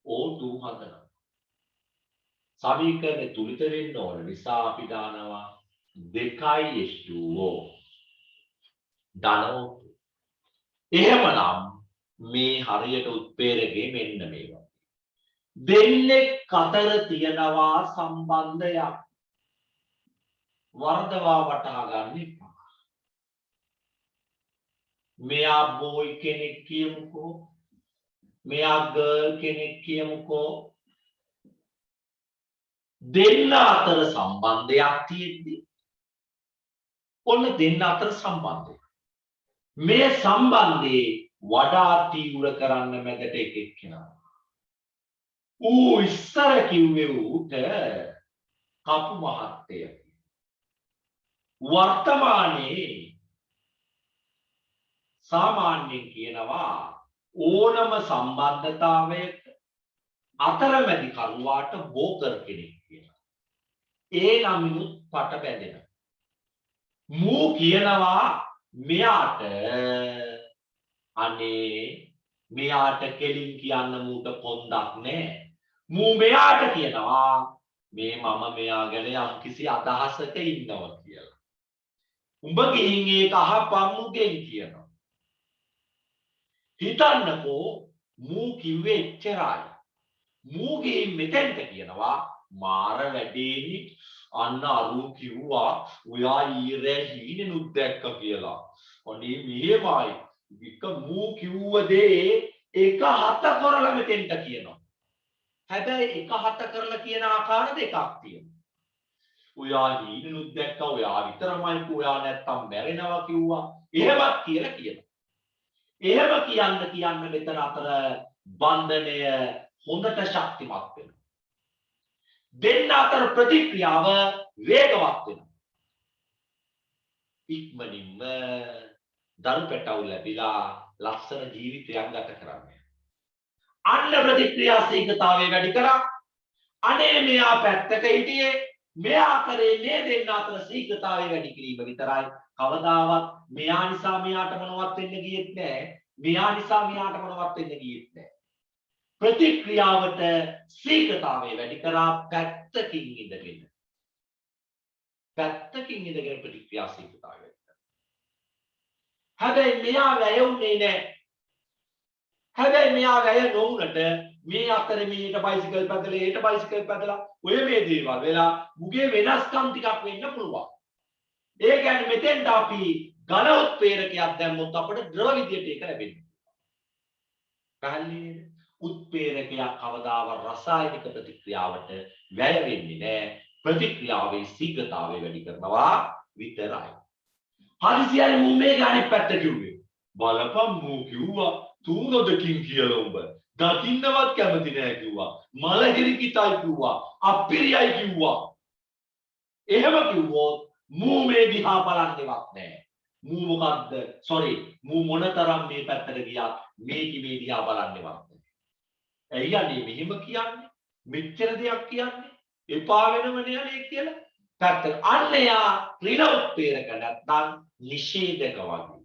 O2 හදනවා. සමීකරණය තුලිත වෙන්න ඕන නිසා අපි දානවා 2 H2O ධන O2. එහෙමනම් මේ හරියට උත්ප්‍රේරකේ මෙන්න මේවා. දෙන්නෙක් අතර තියනවා සම්බන්ධයක්. වර්ධවා වටහා ගන්න එපා. මෙයා බෝයි කෙනෙක් කියමුකෝ. මෙයා ගර්ල් කෙනෙක් කියමුකෝ. දෙන්න අතර සම්බන්ධයක් තියෙද්දි ඔන්න දෙන්න අතර සම්බන්ධයක්. මේ සම්බන්ධේ වඩා තීව්‍ර කරන්න මැදට එකෙක් කෙනා. ඌ ඉස්සර කිව්වේ ඌට කපු මහත්තයා. වර්තමානයේ සාමාන්‍යයෙන් කියනවා ඕනම සම්බන්ධතාවයක අතරමැදි කරුවාට බෝකර් කෙනෙක් කියලා. ඒ නමිනුත් පට බැඳෙනවා. මූ කියනවා මෙයාට අනේ මෙයාට කෙලින් කියන්න මූට පොන්දක් නැහැ. මූ මෙයාට කියනවා මේ මම මෙයා ගැන යම්කිසි අදහසක ඉන්නවා කියලා. උඹ ගිහින් ඒක අහපන් මුගෙන් කියනවා. හිතන්නකෝ මූ කිව්වේ එච්චරයි. මූගේ මෙතෙන්ට කියනවා මාර වැඩේනි අන්න අරු කිව්වා ඔයා ඊරේ හීනෙනුත් දැක්ක කියලා. අනේ මෙහෙමයි. වික මූ කිව්ව දේ එක හත කරලා මෙතෙන්ට කියනවා. හැබැයි එක හත කරලා කියන ආකාර දෙකක් තියෙනවා. ඔයා හීනෙනුත් දැක්කා ඔයා විතරමයි ඔයා නැත්තම් මැරෙනවා කිව්වා. එහෙමත් කියලා කියනවා. එහෙම කියන්න මෙතන අතර බන්ධනය හොඳට ශක්තිමත් වෙනවා. දෙන්න අතර ප්‍රතික්‍රියාව වේගවත් වෙනවා. ඉක්මනින්ම දරු පැටවු ලැබිලා ලස්සන ජීවිතයක් ගත කරන්නේ. අන්න ප්‍රතික්‍රියා ශීඝ්‍රතාවය වැඩි කරා. අනේ මෙයා පැත්තක හිටියේ මෙයා කරේ මේ දෙන්න අතර ශීඝ්‍රතාවය වැඩි කිරීම විතරයි. කවදාවත් මෙයා නිසා මෙයාට මොනවත් වෙන්න ගියෙත් නැහැ. මෙයා නිසා මෙයාට මොනවත් වෙන්න ගියෙත් නැහැ. ප්‍රතික්‍රියාවට ශීඝ්‍රතාවය වැඩි කරා පැත්තකින් ඉඳගෙන. පැත්තකින් ඉඳගෙන ප්‍රතික්‍රියා ශීඝ්‍රතාවය වැඩි කරා. හැබැයි මෙයා වැයුනේ නැහැ. හැබැයි මෙයා වැය නොවුනට මේ අතර මේට බයිසිකල් පැදලා ඒට බයිසිකල් පැදලා ඔය මේ දේවල් වෙලා මුගේ වෙනස්කම් ටිකක් වෙන්න පුළුවන්. ඒ කියන්නේ මෙතෙන්ට අපි ඝන උත්ප්‍රේරකයක් දැම්මොත් අපිට ද්‍රව විදියට ඒක ලැබෙන්නේ. පැහැදිලි නේද? උත්ප්‍රේරකයක් කවදාවත් රසායනික ප්‍රතික්‍රියාවට වැය වෙන්නේ නැහැ. ප්‍රතික්‍රියාවේ ශීඝ්‍රතාවය වැඩි කරනවා විතරයි. හදිසියෙ මූ මේ ගානේ පැත්ත කිව්වේ. බලපන් මූ කිව්වා තුනොදකින් කියලා උඹ. දකින්නවත් කැමති නෑ කිව්වා. මලගිරි කිතයි කිව්වා. අප්පිරියයි කිව්වා. එහෙම කිව්වොත් මූ මේ දිහා බලන්නේවත් නෑ. මූ මොකද්ද? සෝරි. මූ මොනතරම් මේ පැත්තට ගියත් මේක මේ දිහා බලන්නේවත් නෑ. ඇයි යන්නේ මෙහෙම කියන්නේ? මෙච්චර දෙයක් කියන්නේ? එපා වෙනවනේ යන්නේ කියලා. පැත්තට අන්නයා ඍණ උත්ප්‍රේරක නැත්නම් නිෂේධක වගේ.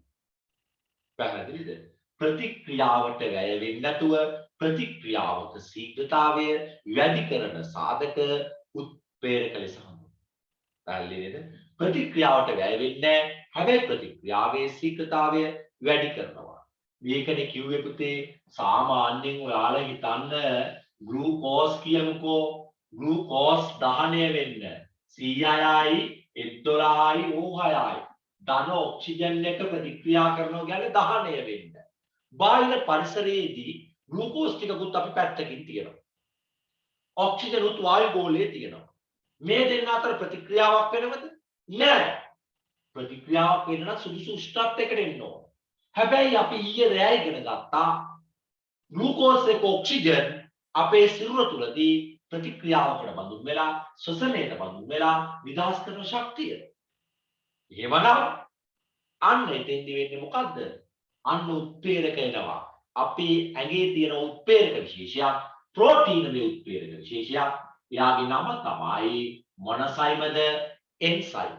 පැහැදිලිද? ප්‍රතික්‍රියාවට වැය වෙන්නේ නැතුව ප්‍රතික්‍රියාවක ශීඝ්‍රතාවය වැඩි කරන සාධක උත්ප්‍රේරක ලෙස හඳුන්වනවා. පැහැදිලි නේද? ප්‍රතික්‍රියාවට වැය වෙන්නේ නැහැ. හැබැයි ප්‍රතික්‍රියාවේ ශීඝ්‍රතාවය වැඩි කරනවා. මේකනේ කිව්වේ පුතේ සාමාන්‍යයෙන් ඔයාලා හිතන්න ග්ලූකෝස් කියමුකෝ. ග්ලූකෝස් දහනය වෙන්න 100යි 11යි O6යි ධන ඔක්සිජන් එක ප්‍රතික්‍රියා කරනවා කියන්නේ දහනය වෙන්න. බාහිර පරිසරයේදී ග්ලූකෝස් ටිකකුත් අපි පැත්තකින් තියනවා. ඔක්සිජන් උත් වායු ගෝලයේ තියනවා. මේ දෙන්න අතර ප්‍රතික්‍රියාවක් වෙනවද? නැහැ. ප්‍රතික්‍රියාවක් වෙන්න නම් සුදුසු උෂ්ණත්වයකට එන්න ඕන. හැබැයි අපි ඊයේ රෑ ඉගෙන ගත්තා ග්ලූකෝස් එක ඔක්සිජන් අපේ සිරුර තුලදී ප්‍රතික්‍රියාවකට බඳුන් වෙලා ශ්වසනයට බඳුන් වෙලා විනාශ කරන ශක්තිය. එහෙමනම් අන්න එතෙන්දි වෙන්නේ මොකද්ද? අන්න උත්ප්‍රේරක එනවා. අපේ ඇඟේ තියෙන උත්ප්‍රේරක විශේෂයක් ප්‍රෝටීනමය උත්ප්‍රේරක විශේෂයක්. එයාගේ නම තමයි මොනසයිමද? එන්සයිම.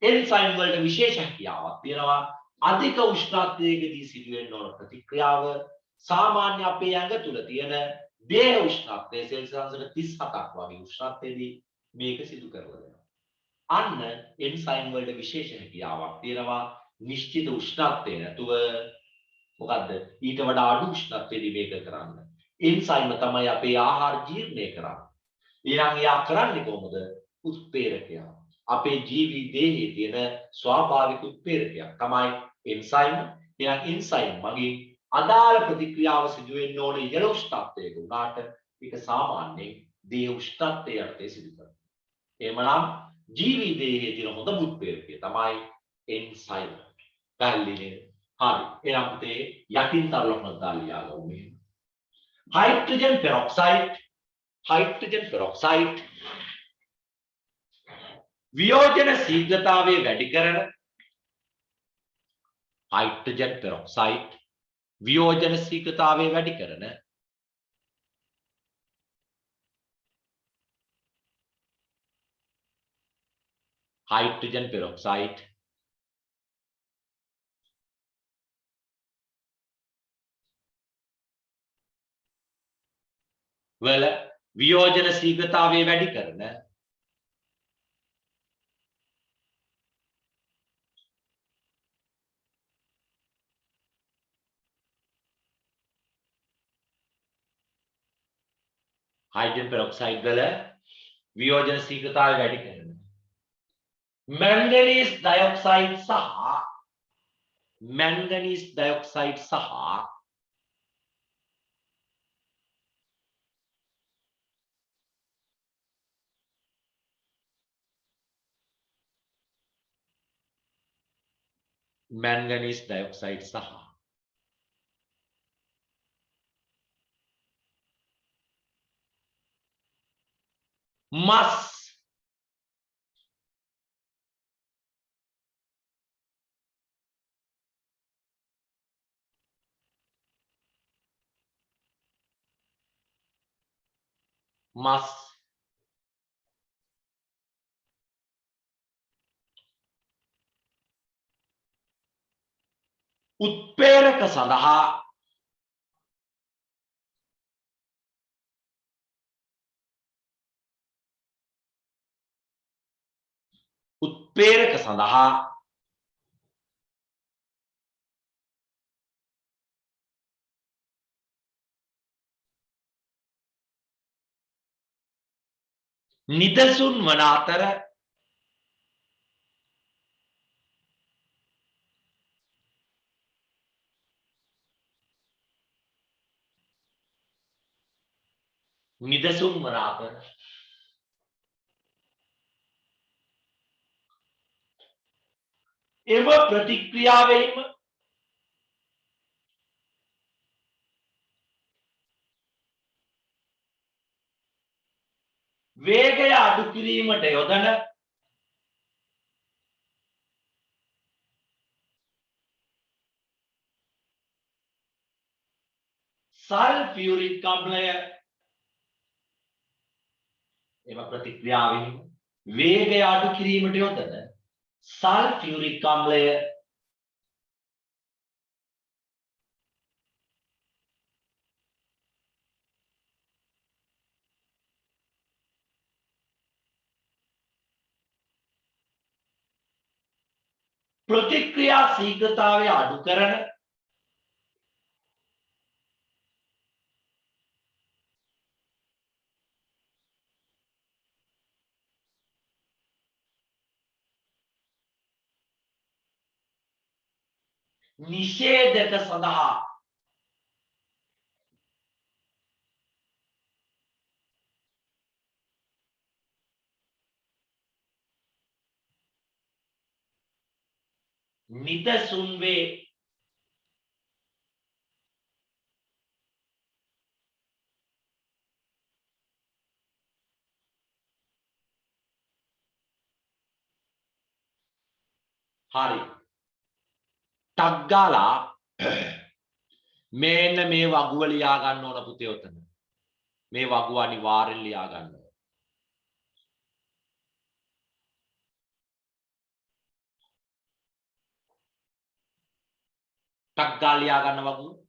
එන්සයිම් වලට විශේෂ හැකියාවක් තියෙනවා. අධික උෂ්ණත්වයකදී සිදුවෙන ඕන ප්‍රතික්‍රියාව සාමාන්‍ය අපේ ඇඟ තුල තියෙන දේහ උෂ්ණත්වය සෙල්සියස් 37ක් වගේ උෂ්ණත්වයේදී මේක සිදු කරලා දෙනවා. අන්න එන්සයිම් වලට විශේෂ හැකියාවක් තියෙනවා. නිශ්චිත උෂ්ණත්වය නැතුව මොකද්ද ඊට වඩා අඩු උෂ්ණත්වයේදී මේක කරන්න. එන්සයිම තමයි අපේ ආහාර ජීර්ණය කරන්නේ. ඊළඟ යා කරන්නේ කොහොමද? උත්ප්‍රේරකය. අපේ ජීවි දේහයේ තියෙන ස්වාභාවික උත්ප්‍රේරකයක් තමයි එන්සයිම. ඊළඟ එන්සයිම් මගින් අදාළ ප්‍රතික්‍රියාව සිදු වෙන්න ඕනේ ඉහළ උෂ්ණත්වයක උනාට ඒක සාමාන්‍යයෙන් දේහ උෂ්ණත්වයේ යටතේ සිදු කරනවා. එහෙමනම් ජීවි දේහයේ තියෙන හොඳ උත්ප්‍රේරකය තමයි එන්සයිම. පැහැදිලි නේද? හරි. එහෙනම් පුතේ යටින් තරලොක්න දාලියා ගමු මෙහෙම. හයිඩ්‍රජන් පෙරොක්සයිඩ් වියෝජන ශීඝ්‍රතාවය වැඩි කරන හයිඩ්‍රජන් පෙරොක්සයිඩ් වියෝජන ශීඝ්‍රතාවය වැඩි කරන හයිඩ්‍රජන් පෙරොක්සයිඩ් වල වියෝජන ශීඝ්‍රතාවය වැඩි කරන හයිඩ්‍රජන් පෙරොක්සයිඩ් වල වියෝජන ශීඝ්‍රතාවය වැඩි කරනවා. මැංගනීස් ඩයොක්සයිඩ් සහ මස් උත්ප්‍රේරක සඳහා නිදසුන් වන අතර එම ප්‍රතික්‍රියාවෙන්ම වේගය අඩු කිරීමට යොදන සල්ෆියුරික් අම්ලය එම ප්‍රතික්‍රියාවෙන් වේගය අඩු කිරීමට යොදන සල්ෆියුරික් අම්ලය ප්‍රතික්‍රියා ශීඝ්‍රතාවය අඩු කරන නිෂේධක සඳහා නිදසුන් වේ. හරි. ටක් ගාලා මේන්න මේ වගුව ලියා ගන්න ඕන පුතේ උතන. මේ වගුව අනිවාර්යෙන් ලියා ගන්න ඕන. ටක් ගාලා ලියා ගන්න වගුව.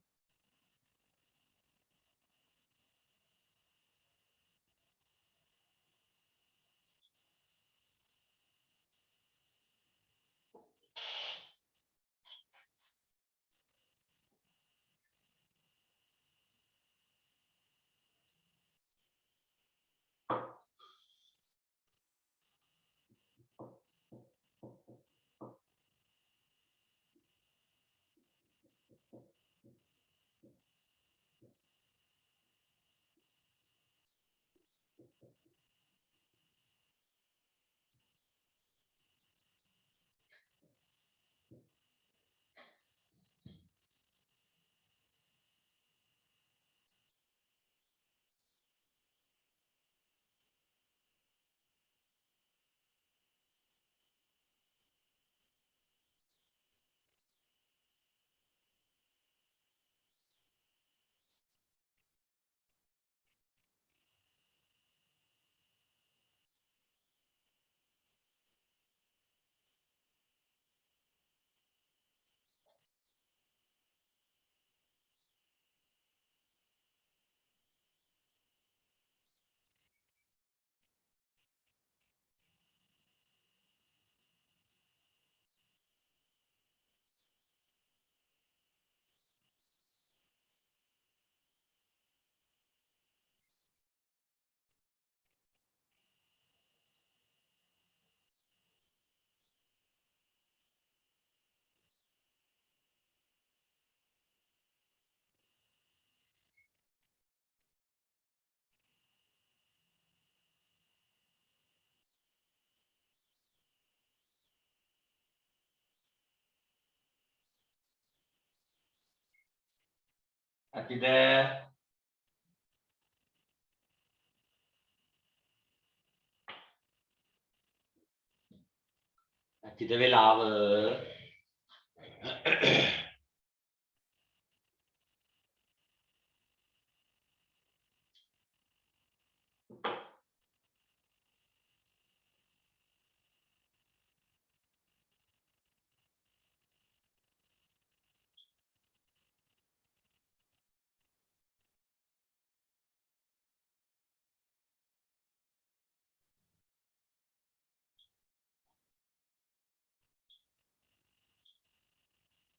ඇතිද ඇතිද වෙලාව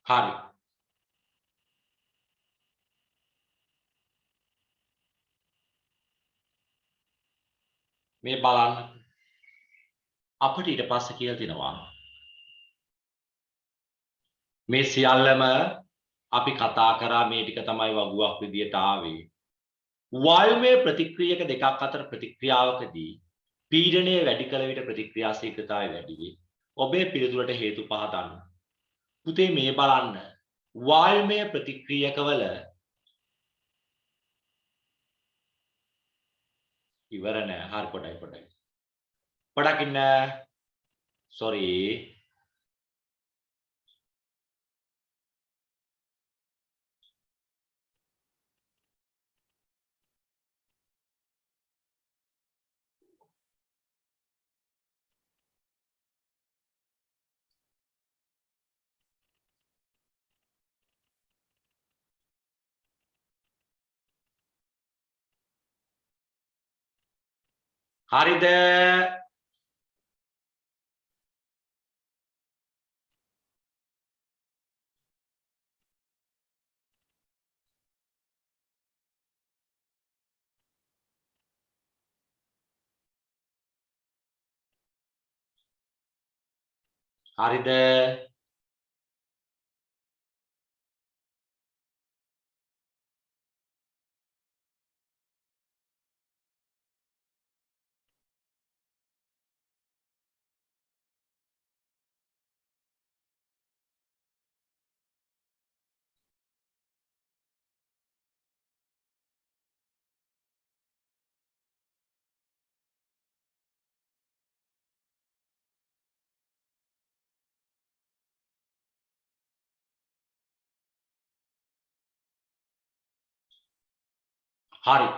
හරි මේ බලන්න අපිට ඊට පස්සේ කියලා දෙනවා මේ සියල්ලම අපි කතා කරා මේ ටික තමයි වගුවක් විදියට ආවේ වායුමය ප්‍රතික්‍රියක දෙකක් අතර ප්‍රතික්‍රියාවකදී පීඩනය වැඩි කළ විට ප්‍රතික්‍රියා ශීඝ්‍රතාවය වැඩි වේ. ඔබේ පිළිතුරට හේතු පහ ගන්න. පුතේ මේ බලන්න වායුමය ප්‍රතික්‍රියකවල ඉවර නෑ. හරි පොඩයි. පොඩක් ඉන්න. sorry. හරිද? හරිද? හරි.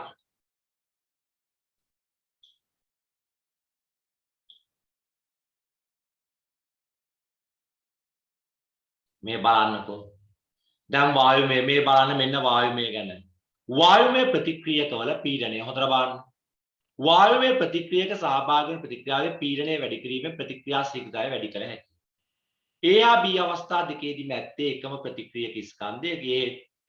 මේ බලන්නකෝ. දැන් වායුමය මේ බලන්න මෙන්න වායුමය ගැන. වායුමය ප්‍රතික්‍රියකවල පීඩනය හොඳට බලන්න. වායුමය ප්‍රතික්‍රියක සහභාගී වන ප්‍රතික්‍රියාවේ පීඩනය වැඩි කිරීමෙන් ප්‍රතික්‍රියා ශීඝ්‍රතාවය වැඩි කළ හැකියි. A හා B අවස්ථා දෙකේදීම ඇත්තේ එකම ප්‍රතික්‍රියක ස්කන්ධයකගේ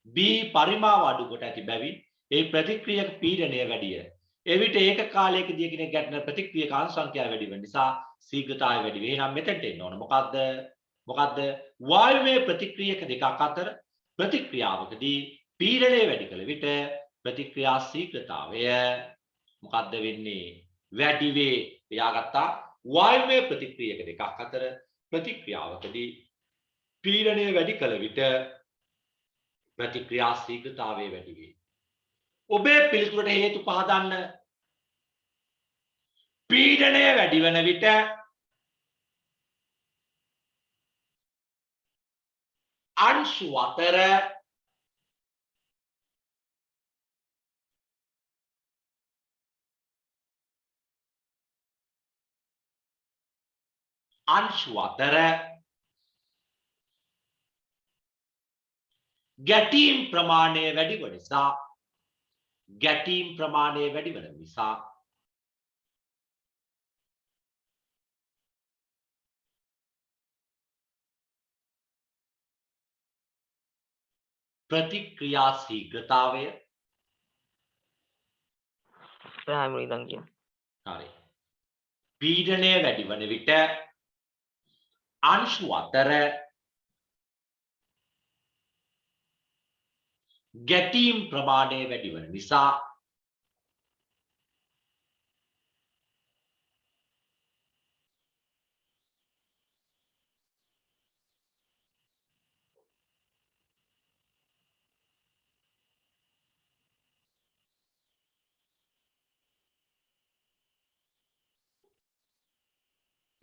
B පරිමාව අඩු කොට ඇති බැවින් ඒ ප්‍රතික්‍රියක පීඩනය වැඩිය. එවිට ඒක කාලයකදී කෙනෙක් ගැටෙන ප්‍රතික්‍රියක අංශ සංඛ්‍යාව වැඩි වෙන නිසා ශීඝ්‍රතාවය වැඩි වේ. එහෙනම් මෙතෙන්ට එන්න ඕන. මොකද්ද? වායුමය ප්‍රතික්‍රියක දෙකක් අතර ප්‍රතික්‍රියාවකදී පීඩනය වැඩි කළ විට ප්‍රතික්‍රියා ශීඝ්‍රතාවය මොකද්ද වෙන්නේ? වැඩි වේ. එයාගත්තා වායුමය ප්‍රතික්‍රියක දෙකක් අතර ප්‍රතික්‍රියාවකදී පීඩනය වැඩි කළ විට ප්‍රතික්‍රියා ශීඝ්‍රතාවය වැඩි වේ. ඔබේ පිළිතුරට හේතු පහදන්න. පීඩනය වැඩි වන විට අංශු අතර ගැටීම් ප්‍රමාණය වැඩි වන නිසා ප්‍රතික්‍රියා ශීඝ්‍රතාවය හරි පීඩනය වැඩි වන විට අංශු අතර ගැටීම් ප්‍රමාණය වැඩි වන නිසා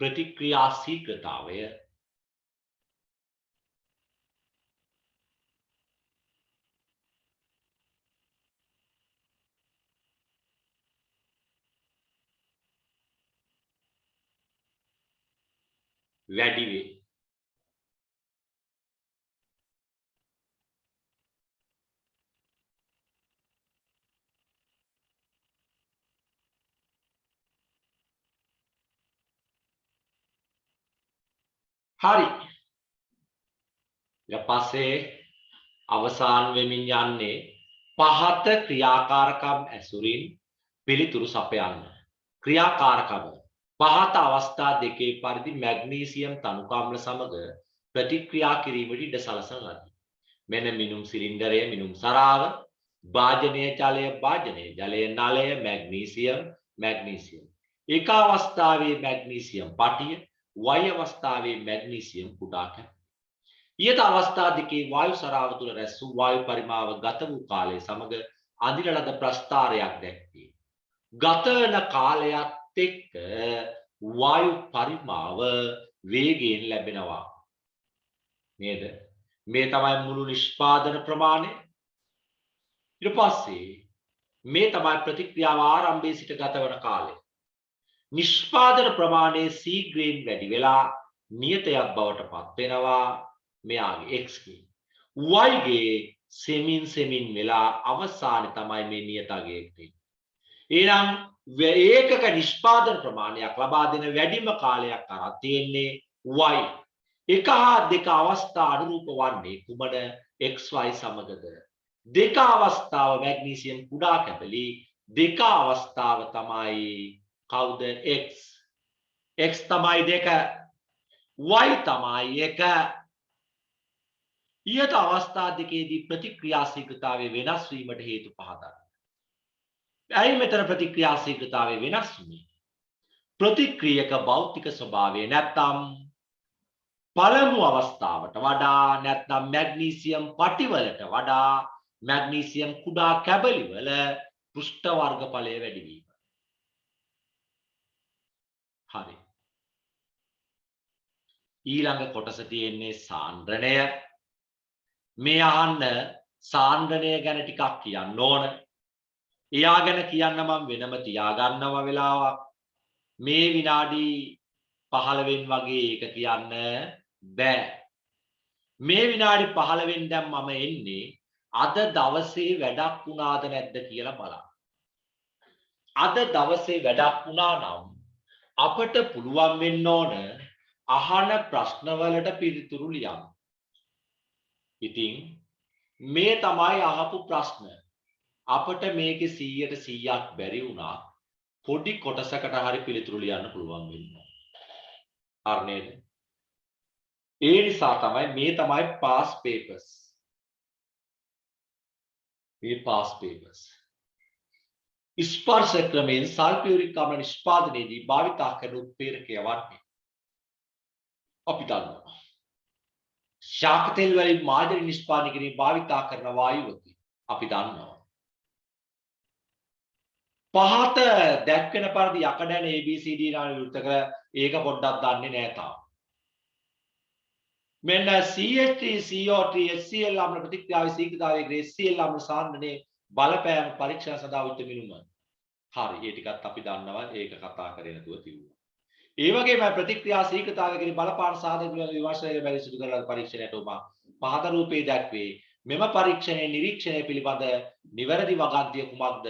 ප්‍රතික්‍රියා ශීඝ්‍රතාවය වැඩි වේ. හරි. ඊට පස්සේ අවසාන වෙමින් යන්නේ පහත ක්‍රියාකාරකම් ඇසුරින් පිළිතුරු සපයන්න. ක්‍රියාකාරකම පහත අවස්ථා දෙකේ පරිදි මැග්නීසියම් තනුකාම්ල සමග ප්‍රතික්‍රියා කිරීමට ඉඩ සලසන ලදී. මෙන්න මිනුම් සිලින්ඩරය, මිනුම් සරාව, භාජනීය ජලය, භාජනීය ජලය, නලය, මැග්නීසියම්. එක අවස්ථාවේ මැග්නීසියම් පටිය, y අවස්ථාවේ මැග්නීසියම් කුඩා කැප. ඊට අවස්ථා දෙකේ වායු සරාව තුළ රැස් වූ වායු පරිමාව ගත වූ කාලය සමග අඳින ලද ප්‍රස්ථාරයක් දැක්වේ. ගත වන කාලයත් එක්ක වායු පරිමාව වේගයෙන් ලැබෙනවා. නේද? මේ තමයි මුළු නිෂ්පාදන ප්‍රමාණය. ඊට පස්සේ මේ තමයි ප්‍රතික්‍රියාව ආරම්භයේ සිට ගත වන කාලය. නිෂ්පාදන ප්‍රමාණය ශීඝ්‍රයෙන් වැඩි වෙලා නියතයක් බවට පත් වෙනවා. මෙයාගේ x ගේ y ගේ සෙමින් වෙලා අවසානයේ තමයි මේ නියතගේ එක්කේ. එහෙනම් ඒකක නිෂ්පාදන ප්‍රමාණයක් ලබා දෙන වැඩිම කාලයක් අරන් තියෙන්නේ y. එක හා දෙක අවස්ථා අනුරූප වන්නේ කුමන xy සමගද? දෙක අවස්ථාව මැග්නීසියම් කුඩා කැබලි, දෙක අවස්ථාව තමයි කවුද? x. x තමයි 2, y තමයි 1. ඊට අවස්ථා දෙකේදී ප්‍රතික්‍රියා ශීඝ්‍රතාවය වෙනස් වීමට හේතු පහදන්න. ඇයි මෙතන ප්‍රතික්‍රියා ශීඝ්‍රතාවය වෙනස් වුනේ? ප්‍රතික්‍රියක භෞතික ස්වභාවය නැත්නම් පළමු අවස්ථාවට වඩා නැත්නම් මැග්නීසියම් පටිවලට වඩා මැග්නීසියම් කුඩා කැබලි වල පෘෂ්ඨ වර්ගඵලය වැඩි වීම. හරි. ඊළඟ කොටස තියෙන්නේ සාන්ද්‍රණය. මේ අහන්න සාන්ද්‍රණය ගැන ටිකක් කියන්න ඕන. එයා ගැන කියන්න මම වෙනම තියාගන්නවා වෙලාවක්. මේ විනාඩි 15න් වගේ ඒක කියන්න බෑ. මේ විනාඩි 15න් දැන් මම එන්නේ අද දවසේ වැඩක් වුණාද නැද්ද කියලා බලන්න. අද දවසේ වැඩක් වුණා නම් අපට පුළුවන් වෙන්න ඕන අහන ප්‍රශ්නවලට පිළිතුරු ලියන්න. ඉතින් මේ තමයි අහපු ප්‍රශ්න. අපට මේකේ 100% බැරි වුණා. පොඩි කොටසකට හරි පිළිතුරු ලියන්න පුළුවන් වෙනවා. හරි නේද? ඒ නිසා තමයි මේ තමයි පාස් පේපර්ස්. මේ පාස් පේපර්ස්. ස්පර්ශ ක්‍රමයෙන් සල්ෆියුරික් අම්ල නිෂ්පාදනයේදී භාවිතා කරන උත්ප්‍රේරකය වන්නේ අපි දන්නවා. ශාක තෙල් වලින් මාධ්‍ය නිෂ්පාදනය කිරීම භාවිතා කරන වායුවකි අපි දන්නවා. පහත දැක්වෙන පරිදි යකඩැන ABCD නාම විවෘත කර ඒක පොඩ්ඩක් දන්නේ නැහැ තාම. මෙන්න CH3 CO3 HCl අම්ල ප්‍රතික්‍රියාවේ ශීඝ්‍රතාවයේ HCl අම්ල සාන්ද්‍රණයේ බලපෑම පරීක්ෂණ සඳහා උත් මිනුම. හරි, ඒ ටිකත් අපි දන්නවා. ඒක කතා කරේ නැතුව තිබුණා. ඒ වගේම ප්‍රතික්‍රියා ශීඝ්‍රතාවයේ කියන බලපාන සාධක පිළිබඳ විමර්ශනය බැරි සිදු කරන පරීක්ෂණයට ඔබ පහත රූපේ දැක්වේ. මෙම පරීක්ෂණයේ නිරීක්ෂණය පිළිබඳ නිවැරදි වගන්තිය කුමක්ද?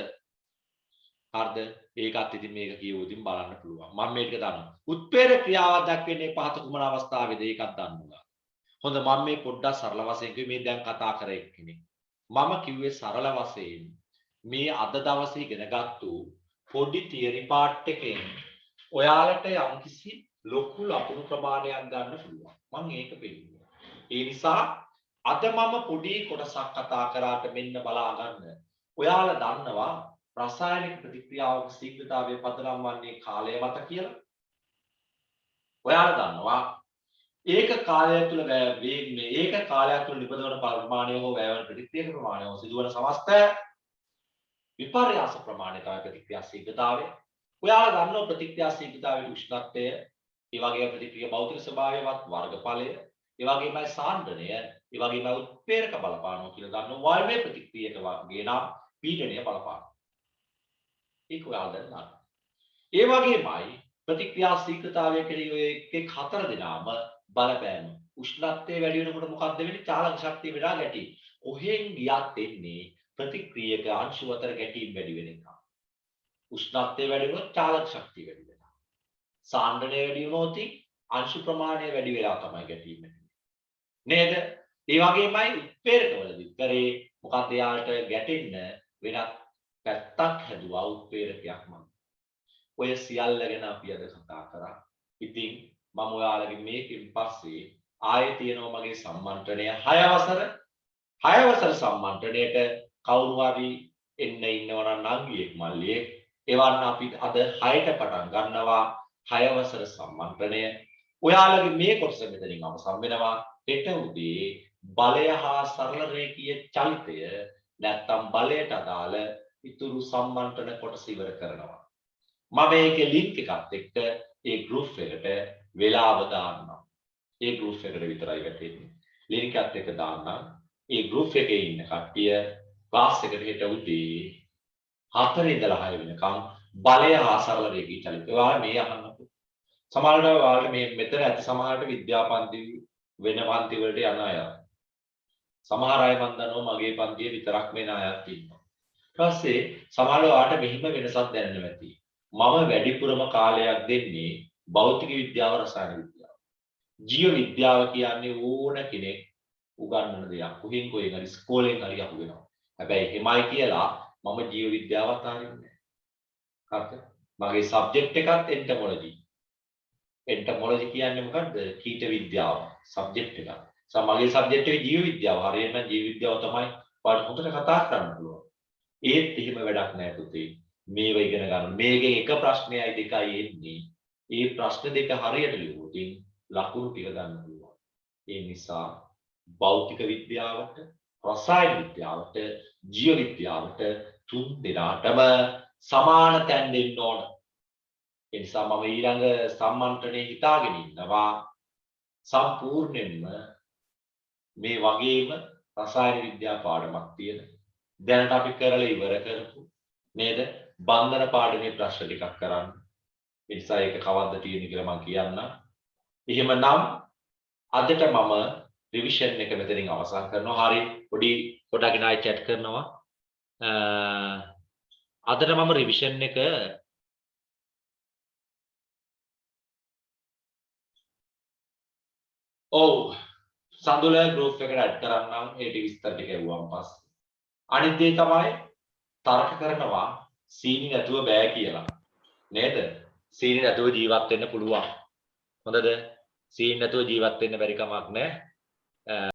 හරිද? ඒකත් ඉතින් මේක කියවුවොතින් බලන්න පුළුවන්. මම මේක දන්නවා. උත්ප්‍රේරක ක්‍රියාවක් දක්වන්නේ පහත කුමන අවස්ථාවේද? ඒකත් දන්නවා. හොඳ, මම මේ පොඩ්ඩක් සරල වශයෙන් කිව්වේ මේ දැන් කතා කරේ කෙනෙක්. මම කිව්වේ සරල වශයෙන් මේ අද දවසේ ඉගෙනගත්තු පොඩි තියරි පාර්ට් එකෙන් ඔයාලට යම්කිසි ලොකු ලකුණු ප්‍රමාණයක් ගන්න පුළුවන්. මම ඒක පිළිගන්නවා. ඒ නිසා අද මම පොඩි කොටසක් කතා කරාට මෙන්න බලා ගන්න. ඔයාලා දන්නවා රසායනික ප්‍රතික්‍රියාවක ශීඝ්‍රතාවය පදනම් වන්නේ කාලය මත කියලා. ඔයාලා දන්නවා ඒක කාලය තුළ වේගනේ ඒක කාලය තුළ නිපදවන ප්‍රමාණය හෝ වැයවන ප්‍රතික්‍රියාක ප්‍රමාණය හෝ සිදුවන සමස්ත විපර්යාස ප්‍රමාණය තමයි ප්‍රතික්‍රියා ශීඝ්‍රතාවය. ඔයාලා දන්නවා ප්‍රතික්‍රියා ශීඝ්‍රතාවයේ උෂ්ණත්වය ඒ වගේම ප්‍රතික්‍රියා භෞතික ස්වභාවයවත් වර්ගඵලය, ඒ වගේමයි සාන්ද්‍රණය, ඒ වගේම උත්ප්‍රේරක බලපානවා කියලා දන්නවා. වායුවේ ප්‍රතික්‍රියක වගේ නම් පීඩනය බලපානවා. ඒක ඔයාලා දැන් දන්නවා. ඒ වගේමයි ප්‍රතික්‍රියා ශීඝ්‍රතාවය කෙරෙහි එක් හතර දෙනාම බලපෑම. උෂ්ණත්වය වැඩි වෙනකොට මොකක්ද වෙන්නේ? චාලක ශක්තිය විරා ගැටීම. කොහෙන් ගියත් එන්නේ ප්‍රතික්‍රියක අංශු අතර ගැටීම් වැඩි වෙන එක. උෂ්ණත්වය වැඩි වුණොත් චාලක ශක්තිය වැඩි වෙනවා. සාන්ද්‍රණය වැඩි වුණොත් අංශු ප්‍රමාණය වැඩි වෙලා තමයි ගැටීම නේද? ඒ වගේමයි උත්ප්‍රේරකවලදී කරේ මොකක්ද යාලට ගැටෙන්න වෙනත් පැත්තක් හැදුවා උත්ප්‍රේරකයක් මම. ඔය සියල්ල ගැන අපි අද කතා කරා. ඉතින් මම ඔයාලගේ මේකෙන් පස්සේ ආයේ තියෙනවා මගේ සම්මන්ත්‍රණය 6 වසර සම්මන්ත්‍රණයට කවුරු හරි එන්න ඉන්නවනම් නංගියෙක් මල්ලියෙක් එවන්න අපි අද 6ට පටන් ගන්නවා 6 වසර සම්මන්ත්‍රණය. ඔයාලගේ මේ කොටස මෙතනින් අවසන් වෙනවා. හෙට උදේ බලය හා සරල රේඛීය චලිතය නැත්තම් බලයට අදාළ ඉතුරු සම්මන්ත්‍රණ කොටස ඉවර කරනවා. මම මේකේ ලින්ක් එකත් එක්ක ඒ group එකට වෙලාව දාන්නම්. ඒ group එකට විතරයි වැටෙන්නේ. ලින්ක් එකත් එක්ක දාන්නම්. ඒ group එකේ ඉන්න කට්ටිය ක්ලාස් එකට හෙට උදේ 4 ඉඳලා 6 වෙනකම් බලය හා සරල රේඛීය චලිතය. ඔයාලා මේ අහන්නකෝ. සමහරවිට ඔයාලට මේ මෙතන ඇති සමහරට විද්‍යාපන්ති වෙන පන්ති වලට යන අය. සමහර අය මන් දන්නවා මගේ පන්තියේ විතරක් වෙන අයත් ඉන්නවා. ඊට පස්සේ සමහරව ඔයාලට මෙහිම වෙනසක් දැනෙන්න ඇති. මම වැඩිපුරම කාලයක් දෙන්නේ භෞතික විද්‍යාව රසායන විද්‍යාව. ජීව විද්‍යාව කියන්නේ ඕන කෙනෙක් උගන්වන දෙයක්. කොහෙන් හරි ඉස්කෝලෙන් හරි අහු වෙනවා. හැබැයි හිමයි කියලා මම ජීව විද්‍යාවත් හරින්නේ නැහැ. හරිද? මගේ සබ්ජෙක්ට් එකත් එන්ටොමොලොජි. එන්ටොමොලොජි කියන්නේ මොකද්ද? කීට විද්‍යාව සබ්ජෙක්ට් එක. මගේ සබ්ජෙක්ට් එකේ ජීව විද්‍යාව. හරියටම ජීව විද්‍යාව තමයි ඔයාලට හොඳට කතා කරන්න පුළුවන්. ඒත් එහෙම වැඩක් නැහැ පුතේ. මේව ඉගෙන ගන්න. මේකෙන් එක ප්‍රශ්නයයි දෙකයි එන්නේ. ඒ ප්‍රශ්න දෙක හරියට ලියුවොත් ලකුණු ටික ගන්න පුළුවන්. ඒ නිසා භෞතික විද්‍යාවට, රසායන විද්‍යාවට, ජීව විද්‍යාවට තුන් දෙනාටම සමාන තැන් දෙන්න ඕන. ඒ නිසා මම ඊළඟ සම්මන්ත්‍රණේ හිතාගෙන ඉන්නවා සම්පූර්ණයෙන්ම මේ වගේම රසායන විද්‍යා පාඩමක් තියෙන. දැනට අපි කරලා ඉවර කරපු නේද? බන්ධන පාඩමේ ප්‍රශ්න ටිකක් කරන්න. ඒ නිසා ඒක කවද්ද තියෙන්නේ කියලා මම කියන්නම්. එහෙමනම් අදට මම රිවිෂන් එක මෙතනින් අවසන් කරනවා. හරි පොඩි පොඩක් නායි chat කරනවා. අදට මම රිවිෂන් එක ඔව් සඳුල group එකට add කරන්නම්. ඒ ටික විස්තර ටික ඇහුවාන් පස්සේ. අනිත් දේ තමයි තර්ක කරනවා සීනි නැතුව බෑ කියලා. නේද? සීනි නැතුව ජීවත් වෙන්න පුළුවන්. හොඳද? සීනි නැතුව ජීවත් වෙන්න බැරි කමක් නැහැ.